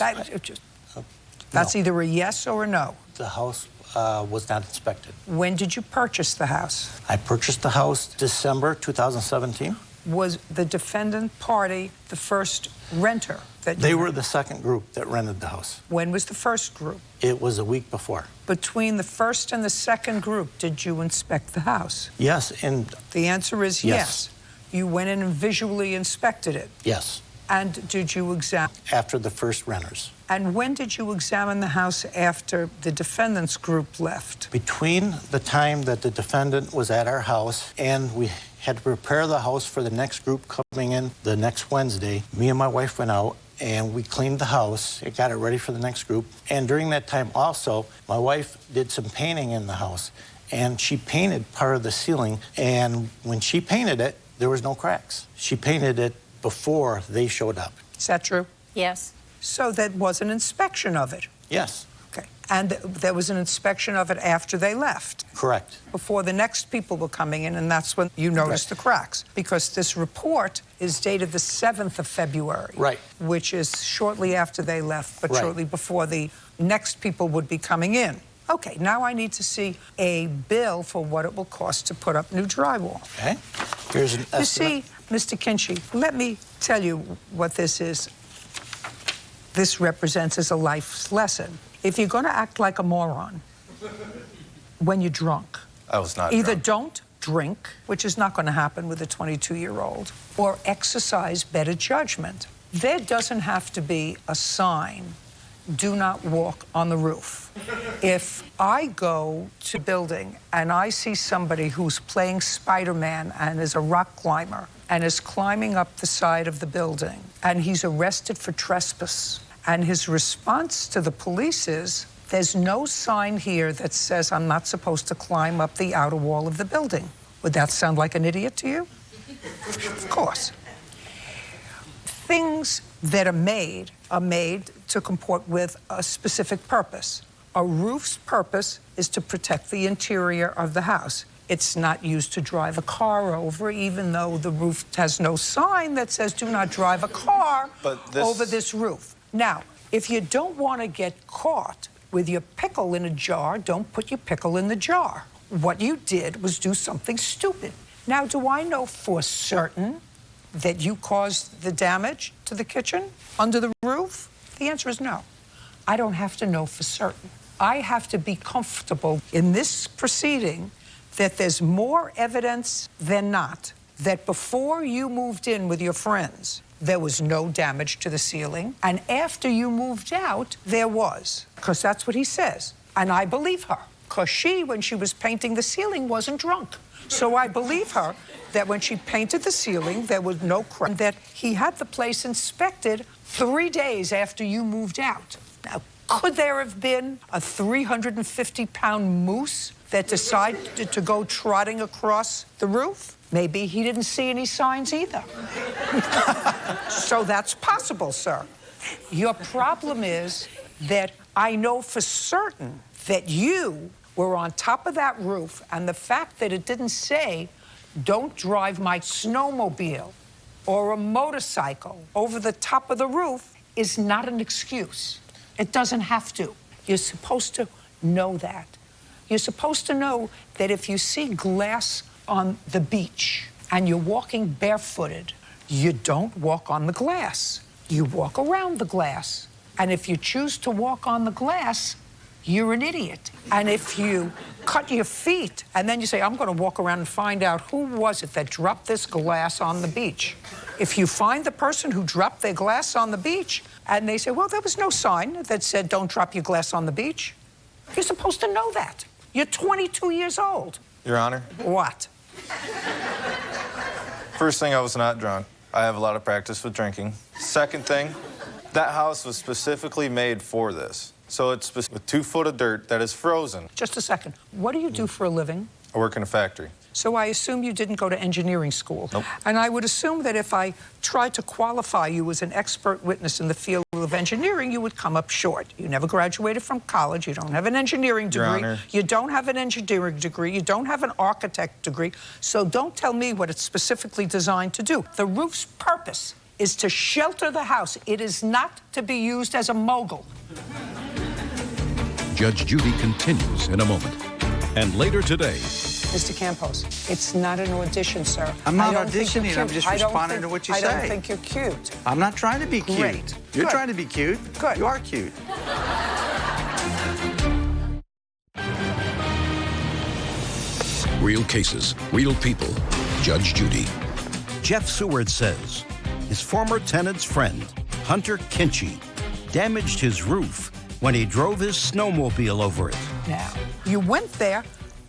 That's either a yes or a no. The house was not inspected. When did you purchase the house? I purchased the house December 2017. Was the defendant party the first renter that They were the second group that rented the house. When was the first group? It was a week before. Between the first and the second group, did you inspect the house? Yes, and... The answer is yes. You went in and visually inspected it? Yes. And did you examine? After the first renters. And when did you examine the house after the defendant's group left? Between the time that the defendant was at our house and we had to prepare the house for the next group coming in the next Wednesday, me and my wife went out and we cleaned the house. It got it ready for the next group. And during that time also, my wife did some painting in the house, and she painted part of the ceiling. And when she painted it, there was no cracks. She painted it before they showed up. Is that true? Yes. So that was an inspection of it? Yes. Okay. And there was an inspection of it after they left? Correct. Before the next people were coming in, and that's when you noticed the cracks. Because this report is dated the 7th of February. Right. Which is shortly after they left, but shortly before the next people would be coming in. Okay, now I need to see a bill for what it will cost to put up new drywall. Okay. Here's an estimate. You see, Mr. Kinchy, let me tell you what this is. This represents as a life's lesson. If you're going to act like a moron when you're drunk, I was not either drunk. don't drink, which is not going to happen with a 22-year-old, or exercise better judgment. There doesn't have to be a sign, do not walk on the roof. If I go to a building and I see somebody who's playing Spider-Man and is a rock climber and is climbing up the side of the building, and he's arrested for trespass, and his response to the police is, there's no sign here that says I'm not supposed to climb up the outer wall of the building. Would that sound like an idiot to you? Of course. Things that are made to comport with a specific purpose. A roof's purpose is to protect the interior of the house. It's not used to drive a car over, even though the roof has no sign that says do not drive a car over this roof. Now, if you don't want to get caught with your pickle in a jar, don't put your pickle in the jar. What you did was do something stupid. Now, do I know for certain that you caused the damage to the kitchen under the roof? The answer is no. I don't have to know for certain. I have to be comfortable in this proceeding that there's more evidence than not that before you moved in with your friends, there was no damage to the ceiling, and after you moved out, there was, because that's what he says. And I believe her, because she, when she was painting the ceiling, wasn't drunk. So I believe her that when she painted the ceiling, there was no crack, that he had the place inspected 3 days after you moved out. Now, could there have been a 350-pound moose that decided to go trotting across the roof? Maybe he didn't see any signs either. So that's possible, sir. Your problem is that I know for certain that you were on top of that roof, and the fact that it didn't say, don't drive my snowmobile or a motorcycle over the top of the roof is not an excuse. It doesn't have to. You're supposed to know that. You're supposed to know that if you see glass on the beach and you're walking barefooted, You don't walk on the glass. You walk around the glass. And if you choose to walk on the glass, you're an idiot. And if you cut your feet and then you say, I'm going to walk around and find out who was it that dropped this glass on the beach. If you find the person who dropped their glass on the beach and they say, well, there was no sign that said don't drop your glass on the beach, you're supposed to know that. You're 22 years old. Your Honor. What? First thing, I was not drunk. I have a lot of practice with drinking. Second thing, that house was specifically made for this. So it's with 2 foot of dirt that is frozen. Just a second. What do you do for a living? I work in a factory. So I assume you didn't go to engineering school. Nope. And I would assume that if I tried to qualify you as an expert witness in the field of engineering, you would come up short. You never graduated from college. You don't have an engineering degree. Your Honor. You don't have an engineering degree. You don't have an architect degree. So don't tell me what it's specifically designed to do. The roof's purpose is to shelter the house. It is not to be used as a mogul. Judge Judy continues in a moment. And later today, Mr. Campos, it's not an audition, sir. I'm not I don't think you're auditioning. cute. I'm just responding to what you say. I don't think you're cute. I'm not trying to be cute. Great. You're Good. trying to be cute. Good. You are cute. real cases, real people. Judge Judy. Jeff Seward says his former tenant's friend, Hunter Kinchy, damaged his roof when he drove his snowmobile over it. Now, you went there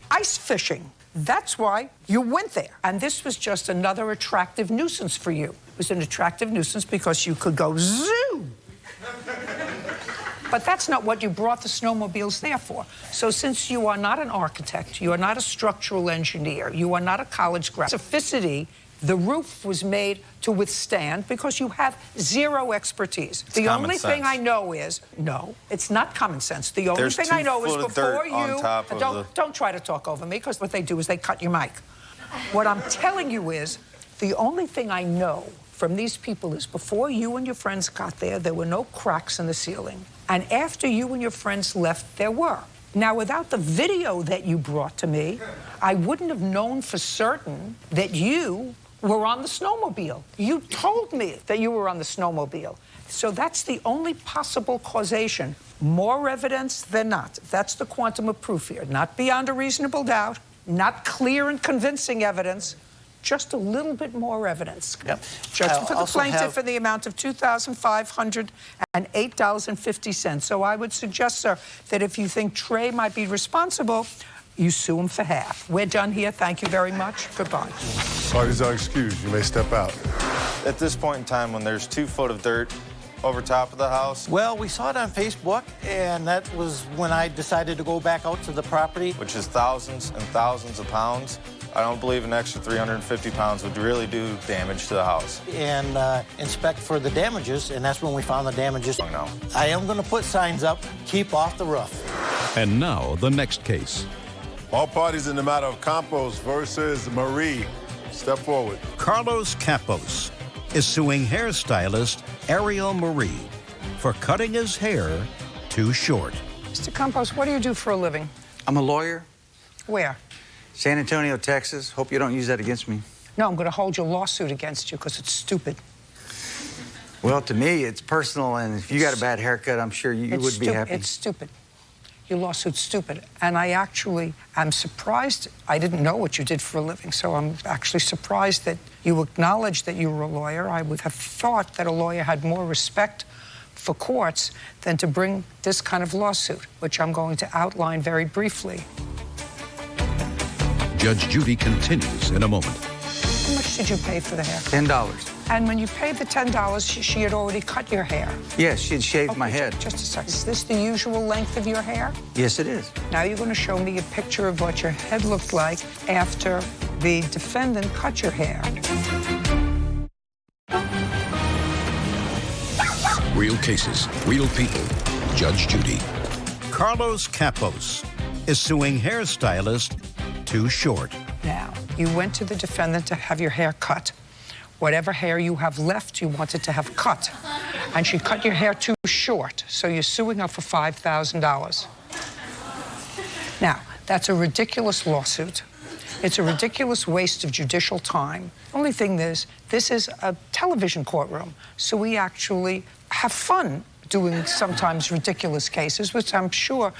ice fishing. That's why you went there. And this was just another attractive nuisance for you. It was an attractive nuisance because you could go zoo. But that's not what you brought the snowmobiles there for. So since you are not an architect, you are not a structural engineer, you are not a college graduate, specificity, the roof was made to withstand because you have zero expertise. The only thing I know is, no, it's not common sense. The only thing I know is before you, don't try to talk over me, because what they do is they cut your mic. What I'm telling you is, the only thing I know from these people is before you and your friends got there, there were no cracks in the ceiling. And after you and your friends left, there were. Now, without the video that you brought to me, I wouldn't have known for certain that you were on the snowmobile. You told me that you were on the snowmobile. So that's the only possible causation. More evidence than not. That's the quantum of proof here. Not beyond a reasonable doubt, not clear and convincing evidence, just a little bit more evidence. Yep. Judgment for the plaintiff in the amount of $2,508.50. So I would suggest, sir, that if you think Trey might be responsible, you sue him for half. We're done here. Thank you very much. Goodbye. Parties are excused. You may step out. At this point in time, when there's 2 foot of dirt over top of the house, Well, we saw it on Facebook, and that was when I decided to go back out to the property. which is thousands and thousands of pounds, I don't believe an extra 350 pounds would really do damage to the house. And inspect for the damages, and that's when we found the damages. No. I am going to put signs up, keep off the roof. And now, the next case. All parties in the matter of Campos versus Marie. Step forward. Carlos Campos is suing hairstylist Ariel Marie for cutting his hair too short. Mr. Campos, what do you do for a living? I'm a lawyer. Where? San Antonio, Texas. Hope you don't use that against me. No, I'm going to hold your lawsuit against you because it's stupid. Well, to me, it's personal, and if you got a bad haircut, I'm sure you would be happy. It's stupid. Your lawsuit's stupid. And I actually am surprised. I didn't know what you did for a living, so I'm actually surprised that you acknowledge that you were a lawyer. I would have thought that a lawyer had more respect for courts than to bring this kind of lawsuit, which I'm going to outline very briefly. Judge Judy continues in a moment. How much did you pay for the hair? $10. And when you paid the $10, she had already cut your hair. Yes, she'd shaved my head. Just a second. Is this the usual length of your hair? Yes, it is. Now you're going to show me a picture of what your head looked like after the defendant cut your hair. Real cases, real people. Judge Judy. Carlos Campos is suing hairstylist Too Short. Now, you went to the defendant to have your hair cut. Whatever hair you have left, you wanted to have cut. And she cut your hair too short, so you're suing her for $5,000. Now, that's a ridiculous lawsuit. It's a ridiculous waste of judicial time. Only thing is, this is a television courtroom, so we actually have fun doing sometimes ridiculous cases, which I'm sure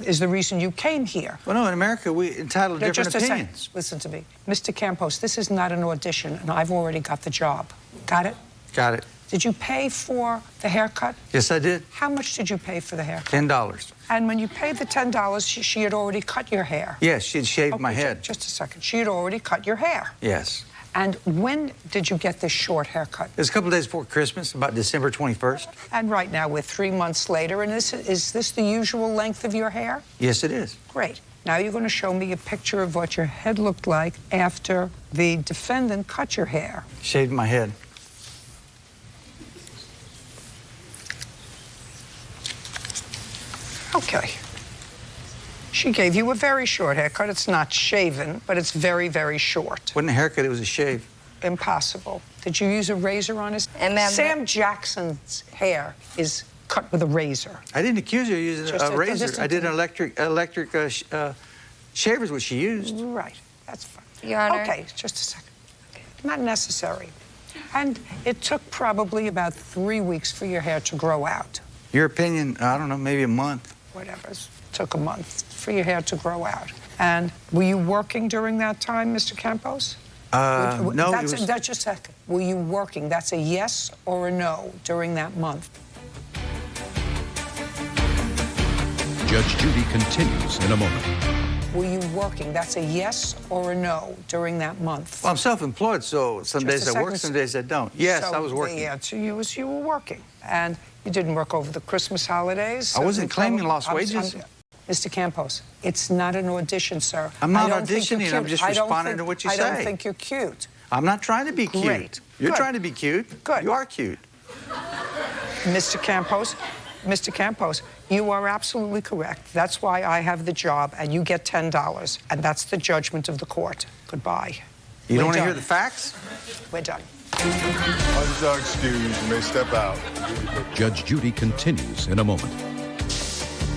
is the reason you came here. Well, no, in America, we entitled to different opinions. Listen to me. Mr. Campos, this is not an audition, and I've already got the job. Got it? Got it. Did you pay for the haircut? Yes, I did. How much did you pay for the haircut? $10. And when you paid the $10, she had already cut your hair. Yes, she'd shaved my head. Just a second. She had already cut your hair. Yes. And when did you get this short haircut? It was a couple of days before Christmas, about December 21st. And right now we're 3 months later, and is this the usual length of your hair? Yes, it is. Great. Now you're going to show me a picture of what your head looked like after the defendant cut your hair. Shaved my head. Okay. She gave you a very short haircut. It's not shaven, but it's very, very short. Wasn't a haircut, it was a shave. Impossible. Did you use a razor on his? And then Sam Jackson's hair is cut with a razor. I didn't accuse her of using a razor. I did an electric shaver is what she used. Right. That's fine. Your Honor. Okay, just a second. Not necessary. And it took probably about 3 weeks for your hair to grow out. Your opinion, I don't know, maybe a month. Whatever. It took a month for your hair to grow out. And were you working during that time, Mr. Campos? No, that's just a second. Were you working? That's a yes or a no during that month. Judge Judy continues in a moment. Were you working? That's a yes or a no during that month. Well, I'm self-employed, so some days I work, some days I don't. Yes, so I was working. The answer was you were working. And you didn't work over the Christmas holidays. I wasn't claiming lost wages. Mr. Campos, it's not an audition, sir. I'm not auditioning. I'm just responding to what you say. I don't think you're cute. I'm not trying to be cute. Great. You're Good. trying to be cute. Good. You are cute. Mr. Campos, you are absolutely correct. That's why I have the job, and you get $10, and that's the judgment of the court. Goodbye. You don't want to hear the facts? We're done. Unjudged excused. You may step out. Judge Judy continues in a moment.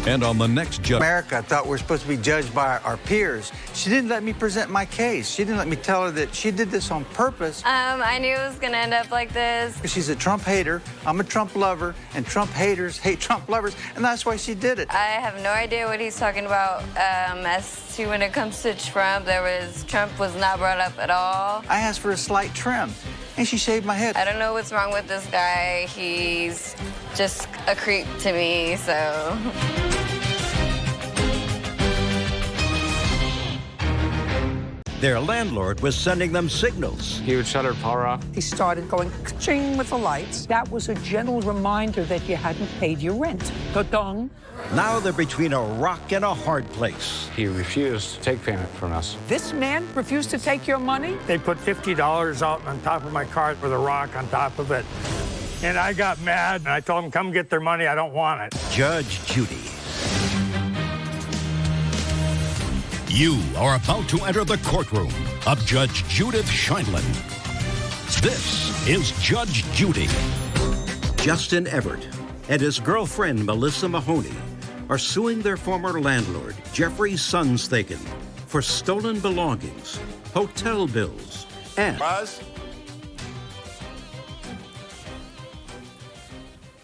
And on the next judge... America, I thought we were supposed to be judged by our peers. She didn't let me present my case. She didn't let me tell her that she did this on purpose. I knew it was going to end up like this. She's a Trump hater, I'm a Trump lover, and Trump haters hate Trump lovers, and that's why she did it. I have no idea what he's talking about. As to when it comes to Trump, Trump was not brought up at all. I asked for a slight trim, and she shaved my head. I don't know what's wrong with this guy. He's just a creep to me, so... Their landlord was sending them signals. He would shut her power off. He started going ka-ching with the lights. That was a gentle reminder that you hadn't paid your rent. Ta-dong. Now they're between a rock and a hard place. He refused to take payment from us. This man refused to take your money? They put $50 out on top of my card with a rock on top of it. And I got mad, and I told them, come get their money, I don't want it. Judge Judy. You are about to enter the courtroom of Judge Judith Scheindlin. This is Judge Judy. Justin Everett and his girlfriend, Melissa Mahoney, are suing their former landlord, Jeffrey Sunsthagen, for stolen belongings, hotel bills, and... This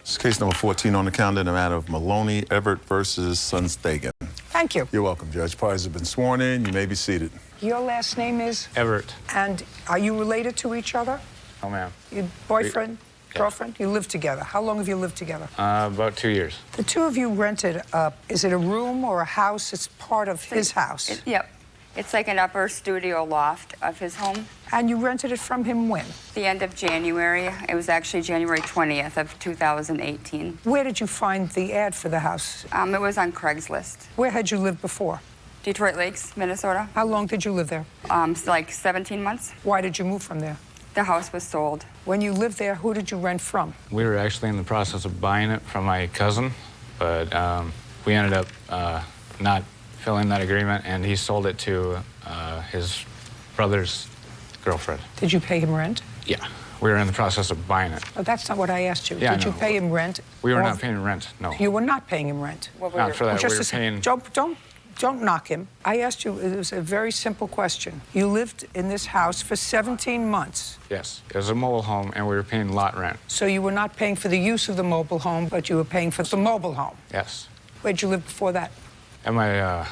is case number 14 on the calendar in the matter of Maloney Everett versus Sunsthagen. Thank you. You're welcome, Judge. Parties have been sworn in. You may be seated. Your last name is? Everett. And are you related to each other? Oh, ma'am. Your boyfriend, girlfriend? You live together. How long have you lived together? About 2 years. The two of you rented, is it a room or a house? It's part of his house. Yep. It's like an upper studio loft of his home. And you rented it from him when? The end of January. It was actually January 20th of 2018. Where did you find the ad for the house? It was on Craigslist. Where had you lived before? Detroit Lakes, Minnesota. How long did you live there? Like 17 months. Why did you move from there? The house was sold. When you lived there, who did you rent from? We were actually in the process of buying it from my cousin, but we ended up not filling that agreement, and he sold it to his brother's girlfriend. Did you pay him rent? Yeah, we were in the process of buying it. Oh, that's not what I asked you. Yeah, did you pay him rent? We were not paying rent, no. You were not paying him rent? Not for that, we were paying... Don't don't knock him. I asked you, it was a very simple question. You lived in this house for 17 months. Yes, it was a mobile home, and we were paying lot rent. So you were not paying for the use of the mobile home, but you were paying for the mobile home. Yes. Where'd you live before that? At my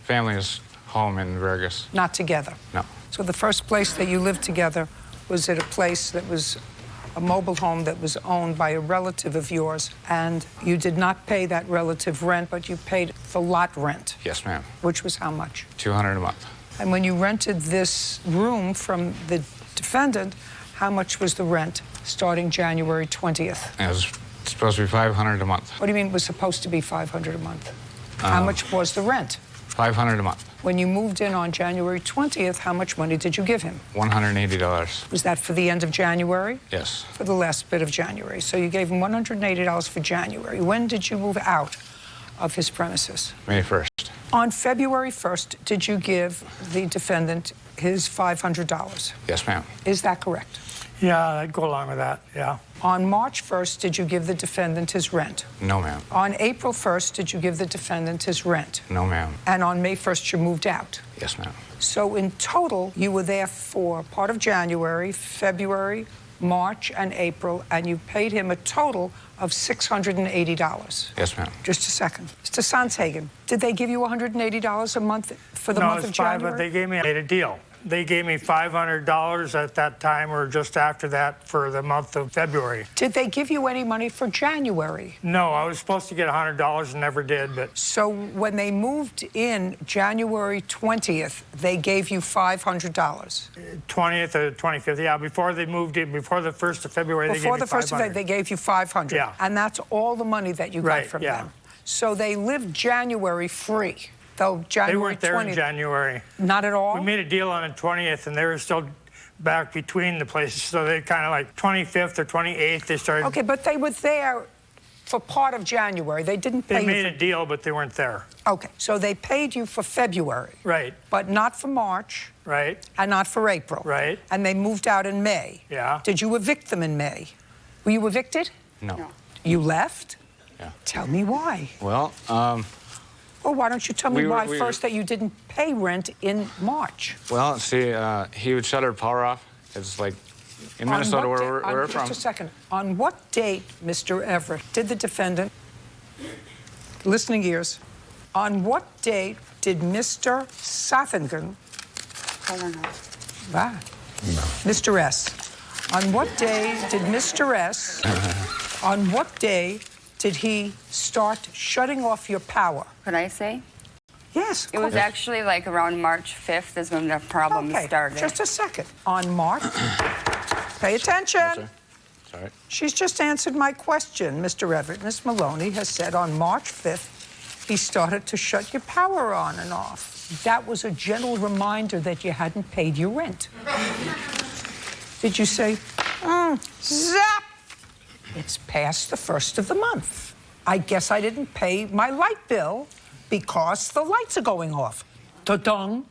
family's home in Vegas. Not together? No. So the first place that you lived together was at a place that was a mobile home that was owned by a relative of yours, and you did not pay that relative rent, but you paid the lot rent. Yes, ma'am. Which was how much? $200 a month. And when you rented this room from the defendant, how much was the rent starting January 20th? It was supposed to be $500 a month. What do you mean it was supposed to be $500 a month? How much was the rent? $500 a month. When you moved in on January 20th, how much money did you give him? $180. Was that for the end of January? Yes. For the last bit of January. So you gave him $180 for January. When did you move out of his premises? May 1st. On February 1st, did you give the defendant his $500? Yes, ma'am. Is that correct? Yeah, I'd go along with that, yeah. On March 1st, did you give the defendant his rent? No, ma'am. On April 1st, did you give the defendant his rent? No, ma'am. And on May 1st, you moved out? Yes, ma'am. So in total, you were there for part of January, February, March, and April, and you paid him a total of $680. Yes, ma'am. Just a second. Mr. Sonshagen, did they give you $180 a month for the month of January? No, but they gave me a deal. They gave me $500 at that time or just after that for the month of February. Did they give you any money for January? No, I was supposed to get $100 and never did, but... So when they moved in January 20th, they gave you $500? 20th or 25th, yeah, before they moved in, before the 1st of February, they gave me $500. Before the 1st of February, they gave you $500. Yeah. And that's all the money that you got from them. So they lived January free. Though January they weren't there 20th, in January. Not at all? We made a deal on the 20th, and they were still back between the places. So they kind of like 25th or 28th, they started... Okay, but they were there for part of January. They didn't pay you. They made a deal, but they weren't there. Okay, so they paid you for February. Right. But not for March. Right. And not for April. Right. And they moved out in May. Yeah. Did you evict them in May? Were you evicted? No. You left? Yeah. Tell me why. Well, Well, why don't you tell me why first that you didn't pay rent in March? Well, see, he would shut our power off. It's like in Minnesota where we're from. Just a second. On what date, Mr. Everett, did the defendant, listening ears, on what date did Mr. Sothinger, Mr. S, on what day did Mr. S, on what day did he start shutting off your power? Could I say? Yes. It was actually like around March 5th is when the problem started. Just a second. On March, pay attention. Sorry. She's just answered my question, Mr. Everett. Miss Maloney has said on March 5th, he started to shut your power on and off. That was a gentle reminder that you hadn't paid your rent. Did you say, zap? It's past the 1st of the month. I guess I didn't pay my light bill because the lights are going off. Da-dung.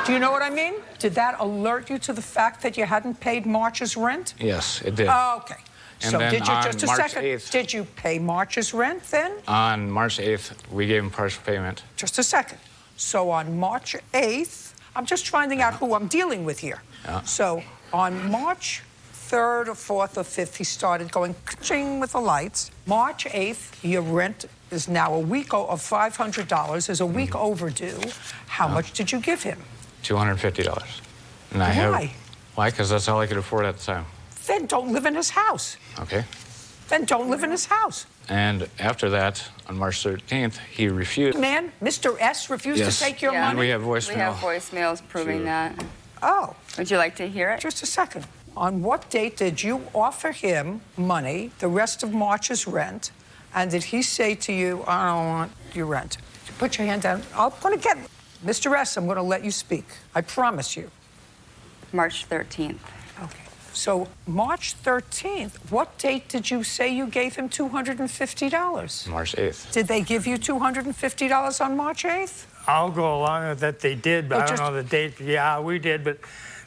Do you know what I mean? Did that alert you to the fact that you hadn't paid March's rent? Yes, it did. Okay. And So then did you, on just a March second, 8th, did you pay March's rent then? On March 8th, we gave him partial payment. Just a second. So on March 8th, I'm just finding out who I'm dealing with here. Yeah. So on March 3rd or 4th or 5th, he started going ka-ching with the lights. March 8th, your rent is now a week of $500, is a week overdue. How much did you give him? $250. And Why? Why? Because that's all I could afford at the time. Then don't live in his house. Okay. Then don't live in his house. And after that, on March 13th, he refused. Man, Mr. S refused to take your money? And we have voicemail. We have voicemails proving that. Oh. Would you like to hear it? Just a second. On what date did you offer him money, the rest of March's rent, and did he say to you, I don't want your rent? Put your hand down. I'm going to get... Mr. S, I'm going to let you speak. I promise you. March 13th. Okay. So March 13th, what date did you say you gave him $250? March 8th. Did they give you $250 on March 8th? I'll go along with that they did, but I don't know the date. Yeah, we did, but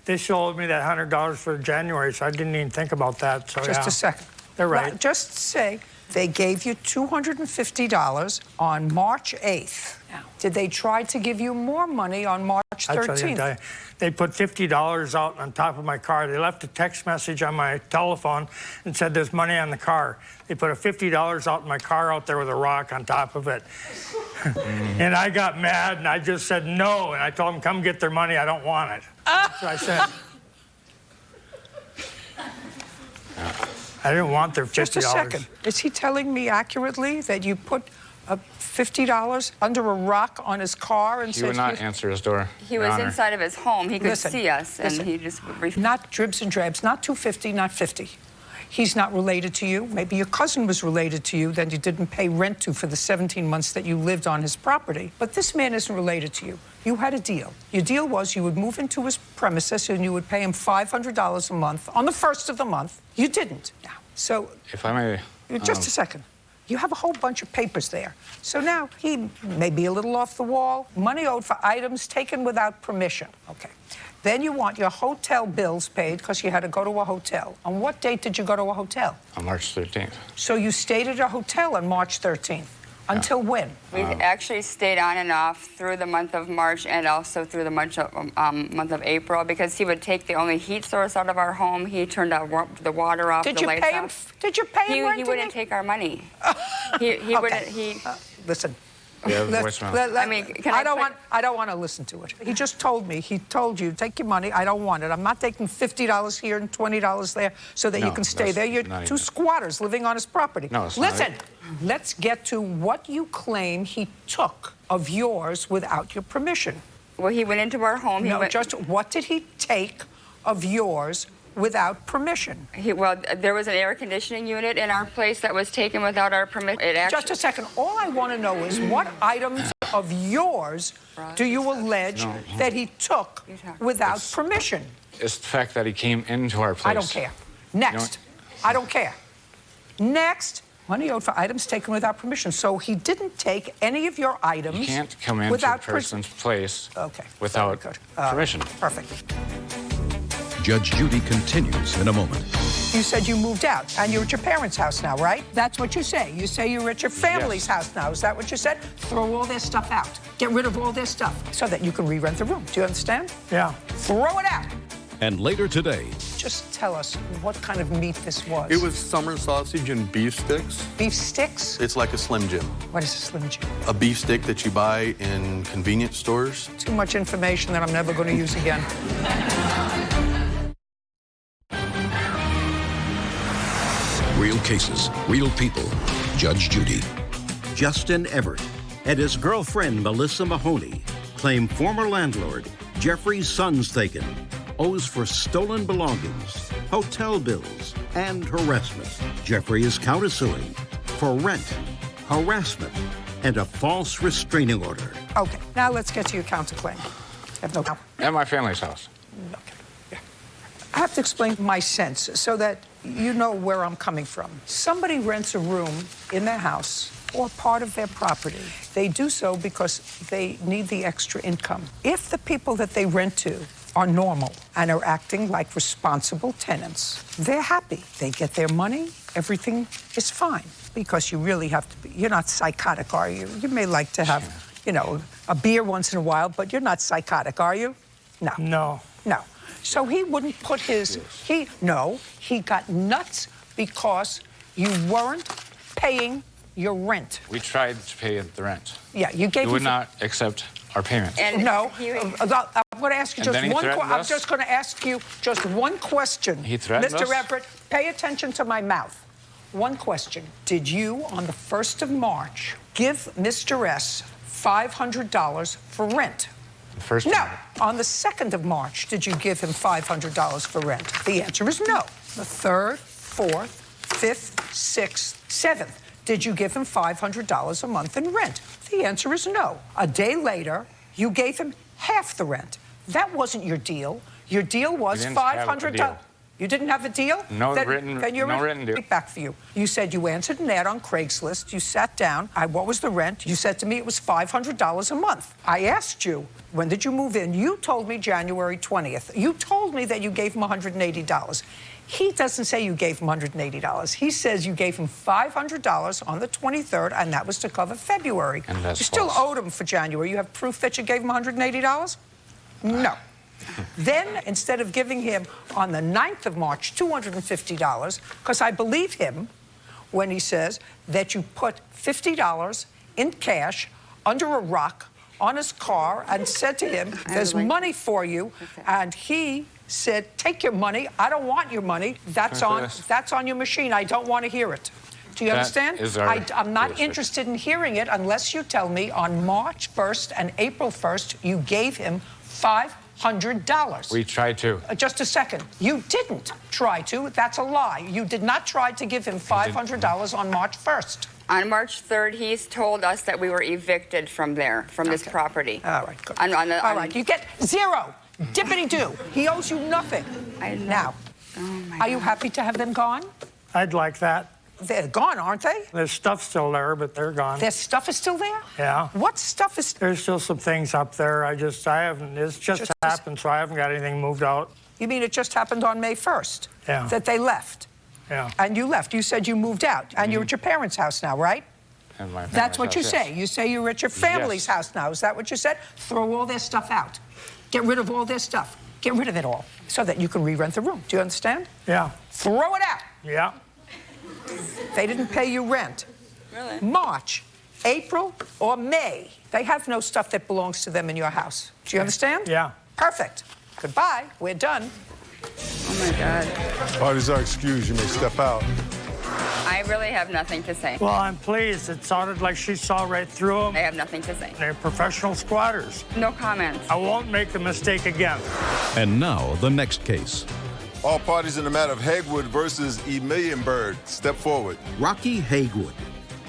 they showed me that $100 for January, so I didn't even think about that. So Just a second. They're right. Just say They gave you $250 on March 8th. Did they try to give you more money on March 13th? They put $50 out on top of my car. They left a text message on my telephone and said there's money on the car. They put a $50 out in my car out there with a rock on top of it. And I got mad and I just said no. And I told them, come get their money. I don't want it. That's what I said. I didn't want their $50. Just a second. Is he telling me accurately that you put $50 under a rock on his car and He would not answer his door. He was inside of his home. He could see us, and he just not dribs and drabs, not 250, not 50. He's not related to you. Maybe your cousin was related to you that you didn't pay rent to for the 17 months that you lived on his property. But this man isn't related to you. You had a deal. Your deal was you would move into his premises and you would pay him $500 a month on the first of the month. You didn't. Now, so if I may, just a second. You have a whole bunch of papers there. So now he may be a little off the wall. Money owed for items taken without permission. Okay. Then you want your hotel bills paid because you had to go to a hotel. On what date did you go to a hotel? On March 13th. So you stayed at a hotel on March 13th. Until when? We actually stayed on and off through the month of March and also through the month of April because he would take the only heat source out of our home. He turned out the water off, the lights off. Did you pay him? He wouldn't take our money. He wouldn't. Listen. Yeah, voicemail. I mean, I don't want to listen to it. He just told me. He told you, take your money. I don't want it. I'm not taking $50 here and $20 there so that you can stay there. You're two squatters living on his property. No, it's listen, not. Let's get to what you claim he took of yours without your permission. Well, he went into our home. Just what did he take of yours without permission? There was an air conditioning unit in our place that was taken without our permission. Just a second. All I want to know is what items of yours do you allege that he took without permission? It's the fact that he came into our place. I don't care. Next. I don't care. Next. Money owed for items taken without permission. So he didn't take any of your items. You can't come into a person's place without permission. Perfect. Judge Judy continues in a moment. You said you moved out, and you're at your parents' house now, right? That's what you say. You say you're at your family's house now. Is that what you said? Throw all their stuff out. Get rid of all their stuff so that you can re-rent the room. Do you understand? Yeah. Throw it out. And later today... Just tell us what kind of meat this was. It was summer sausage and beef sticks. Beef sticks? It's like a Slim Jim. What is a Slim Jim? A beef stick that you buy in convenience stores. Too much information that I'm never going to use again. Real cases, real people. Judge Judy. Justin Everett and his girlfriend, Melissa Mahoney, claim former landlord Jeffrey Sunsthagen owes for stolen belongings, hotel bills, and harassment. Jeffrey is countersuing for rent, harassment, and a false restraining order. Okay, now let's get to your counterclaim. At my family's house. Okay. Yeah. I have to explain my sense so that you know where I'm coming from. Somebody rents a room in their house or part of their property. They do so because they need the extra income. If the people that they rent to are normal and are acting like responsible tenants, they're happy. They get their money, everything is fine. Because you really have to be, you're not psychotic, are you? You may like to have, you know, a beer once in a while, but you're not psychotic, are you? No. No. No. So he wouldn't put his, he got nuts because you weren't paying your rent. We tried to pay the rent. Yeah, you gave He would not accept our payment. No, I'm going to ask you just one question. I'm just going to ask you just one question. He threatened us? Mr. Everett, pay attention to my mouth. One question. Did you, on the 1st of March, give Mr. S. $500 for rent? The first No. On the 2nd of March, did you give him $500 for rent? The answer is no. The 3rd, 4th, 5th, 6th, 7th. Did you give him $500 a month in rent? The answer is no. A day later, you gave him half the rent. That wasn't your deal. Your deal was $500. You didn't have a deal? No then, written then you're no written deal. Back for you. You said you answered an ad on Craigslist. You sat down. What was the rent? You said to me it was $500 a month. I asked you, when did you move in? You told me January 20th. You told me that you gave him $180. He doesn't say you gave him $180. He says you gave him $500 on the 23rd, and that was to cover February. And that's you still false. owed him for January. You have proof that you gave him $180? No. Then, instead of giving him on the 9th of March $250, because I believe him when he says that you put $50 in cash under a rock on his car and said to him, there's money for you, and he said, take your money. I don't want your money. That's on your machine. I don't want to hear it. Do you understand? I'm not interested in hearing it unless you tell me on March 1st and April 1st you gave him $500. We tried to. Just a second. You didn't try to. That's a lie. You did not try to give him $500 on March 1st. On March 3rd, he's told us that we were evicted from this property. All right, good. All right, you get zero. Dippity-doo. He owes you nothing. I know. Now, are you happy to have them gone? I'd like that. They're gone, aren't they? There's stuff still there, but they're gone. Their stuff is still there? Yeah. What stuff is... There's still some things up there. It's just happened, so I haven't got anything moved out. You mean it just happened on May 1st? Yeah. That they left? Yeah. And you left. You said you moved out. And you're at your parents' house now, right? And my That's what you house, say. yes. You say you're at your family's house now. Is that what you said? Throw all their stuff out. Get rid of all their stuff. Get rid of it all so that you can re-rent the room. Do you understand? Yeah. Throw it out. Yeah. They didn't pay you rent. Really? March, April, or May. They have no stuff that belongs to them in your house. Do you understand? Yeah. Perfect. Goodbye. We're done. Oh, my God. Parties are excused. You may step out. I really have nothing to say. Well, I'm pleased. It sounded like she saw right through them. I have nothing to say. They're professional squatters. No comments. I won't make the mistake again. And now, the next case. All parties in the matter of Hagwood versus Emilienberg, step forward. Rocky Hagwood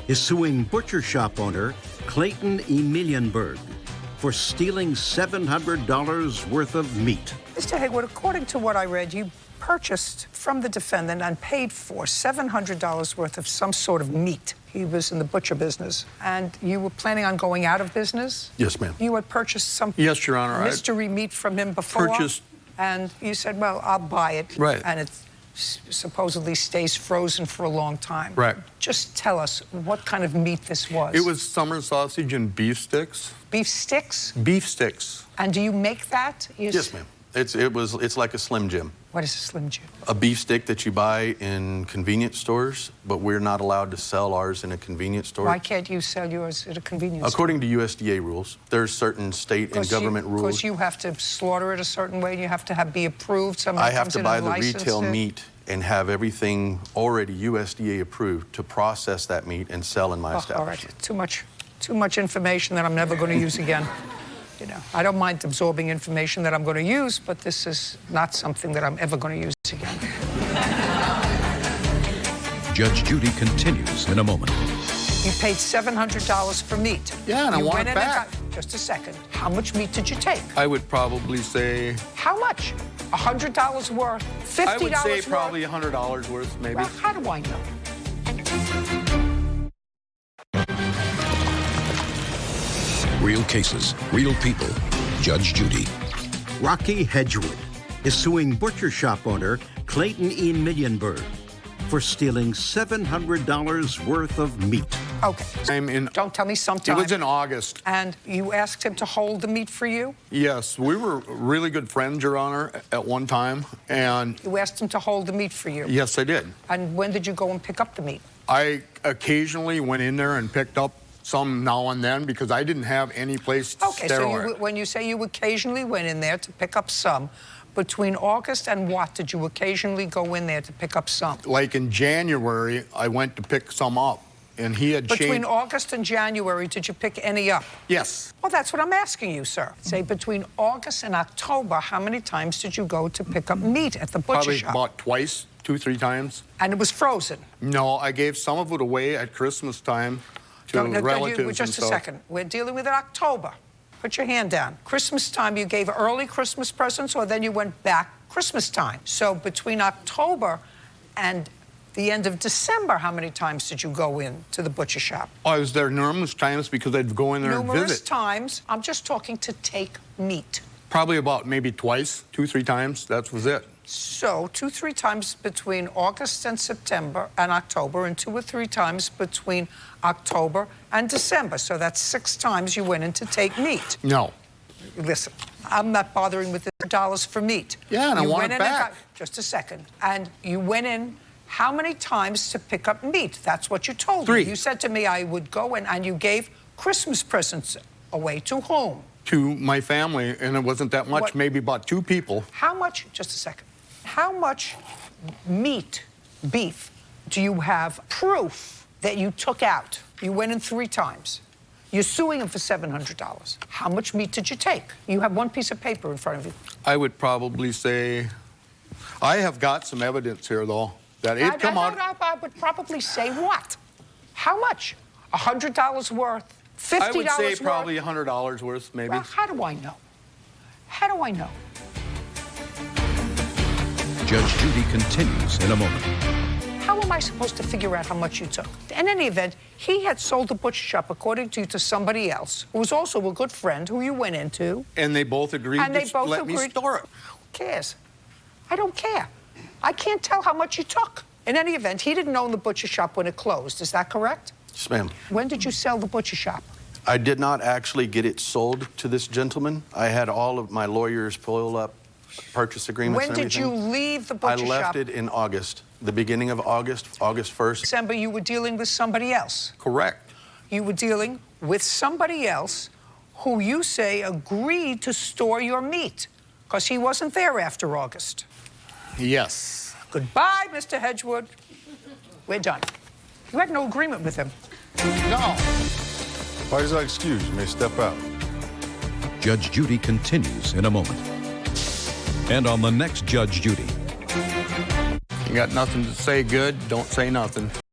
is suing butcher shop owner Clayton Emilienberg for stealing $700 worth of meat. Mr. Hagwood, according to what I read, you purchased from the defendant and paid for $700 worth of some sort of meat. He was in the butcher business. And you were planning on going out of business? Yes, ma'am. You had purchased some Yes, Your Honor. mystery meat from him before? Purchased. And you said, well, I'll buy it. Right. And it supposedly stays frozen for a long time. Right. Just tell us what kind of meat this was. It was summer sausage and beef sticks. Beef sticks? Beef sticks. And do you make that? Yes, ma'am. It's like a Slim Jim. What is a Slim Jim? A beef stick that you buy in convenience stores, but we're not allowed to sell ours in a convenience store. Why can't you sell yours at a convenience store? According to USDA rules, there's certain state and government rules. Because you have to slaughter it a certain way, and you have to be approved. I have to buy the retail meat and have everything already USDA approved to process that meat and sell in my establishment. All right, too much information that I'm never going to use again. You know, I don't mind absorbing information that I'm going to use, but this is not something that I'm ever going to use again. Judge Judy continues in a moment. You paid $700 for meat. Yeah, and I want it back. Just a second. How much meat did you take? I would probably say... How much? $100 worth? $50 I would say worth? probably $100 worth, maybe. Well, how do I know? Real cases, real people. Judge Judy. Rocky Hedgewood is suing butcher shop owner Clayton Emilienberg for stealing $700 worth of meat. Okay. Don't tell me sometime. It was in August. And you asked him to hold the meat for you? Yes, we were really good friends, Your Honor, at one time, and... You asked him to hold the meat for you? Yes, I did. And when did you go and pick up the meat? I occasionally went in there and picked up some now and then because I didn't have any place to store it. When you say you occasionally went in there to pick up some, between August and what did you occasionally go in there to pick up some? Like in January, I went to pick some up, and he had Between changed... August and January, did you pick any up? Yes. Well, that's what I'm asking you, sir. Say between August and October, how many times did you go to pick up meat at the butcher shop? Probably about twice, 2-3 times. And it was frozen? No, I gave some of it away at Christmas time to relatives and just a second. We're dealing with October. Put your hand down. Christmas time, you gave early Christmas presents, or then you went back Christmas time. So between October and the end of December, how many times did you go in to the butcher shop? I was there numerous times because I'd go in there and Numerous visit. times. I'm just talking to take meat. Probably about maybe twice, 2-3 times. That was it. So 2-3 times between August and September and October, and 2 or 3 times between October and December. So that's 6 times you went in to take meat. No. Listen, I'm not bothering with the dollars for meat. Yeah, and I You want went it in and back. just a second. And you went in how many times to pick up meat? That's what you told 3. me. You said to me I would go in, and you gave Christmas presents away to whom? To my family, and it wasn't that much, What? maybe about 2 people. How much, just a second, how much meat, beef, do you have proof that you took out? You went in 3 times. You're suing him for $700. How much meat did you take? You have one piece of paper in front of you. I would probably say, I have got some evidence here, though, that it come out. I would probably say what? How much? $100 worth? $50 I would say worth? probably $100 worth, maybe. Well, how do I know? How do I know? Judge Judy continues in a moment. How am I supposed to figure out how much you took? In any event, he had sold the butcher shop, according to you, to somebody else, who was also a good friend, who you went into. And they both agreed And they to both let me agreed. store it. Who cares? I don't care. I can't tell how much you took. In any event, he didn't own the butcher shop when it closed. Is that correct? Yes, ma'am. When did you sell the butcher shop? I did not actually get it sold to this gentleman. I had all of my lawyers pull up purchase agreements When and did you everything. leave the butcher shop? I left it in August, the beginning of August, August 1st. December, you were dealing with somebody else. Correct. You were dealing with somebody else who you say agreed to store your meat, because he wasn't there after August. Yes. Goodbye, Mr. Hedgewood. We're done. You had no agreement with him. No. Parties are excused. You may step out. Judge Judy continues in a moment. And on the next Judge Judy. You got nothing to say good, don't say nothing.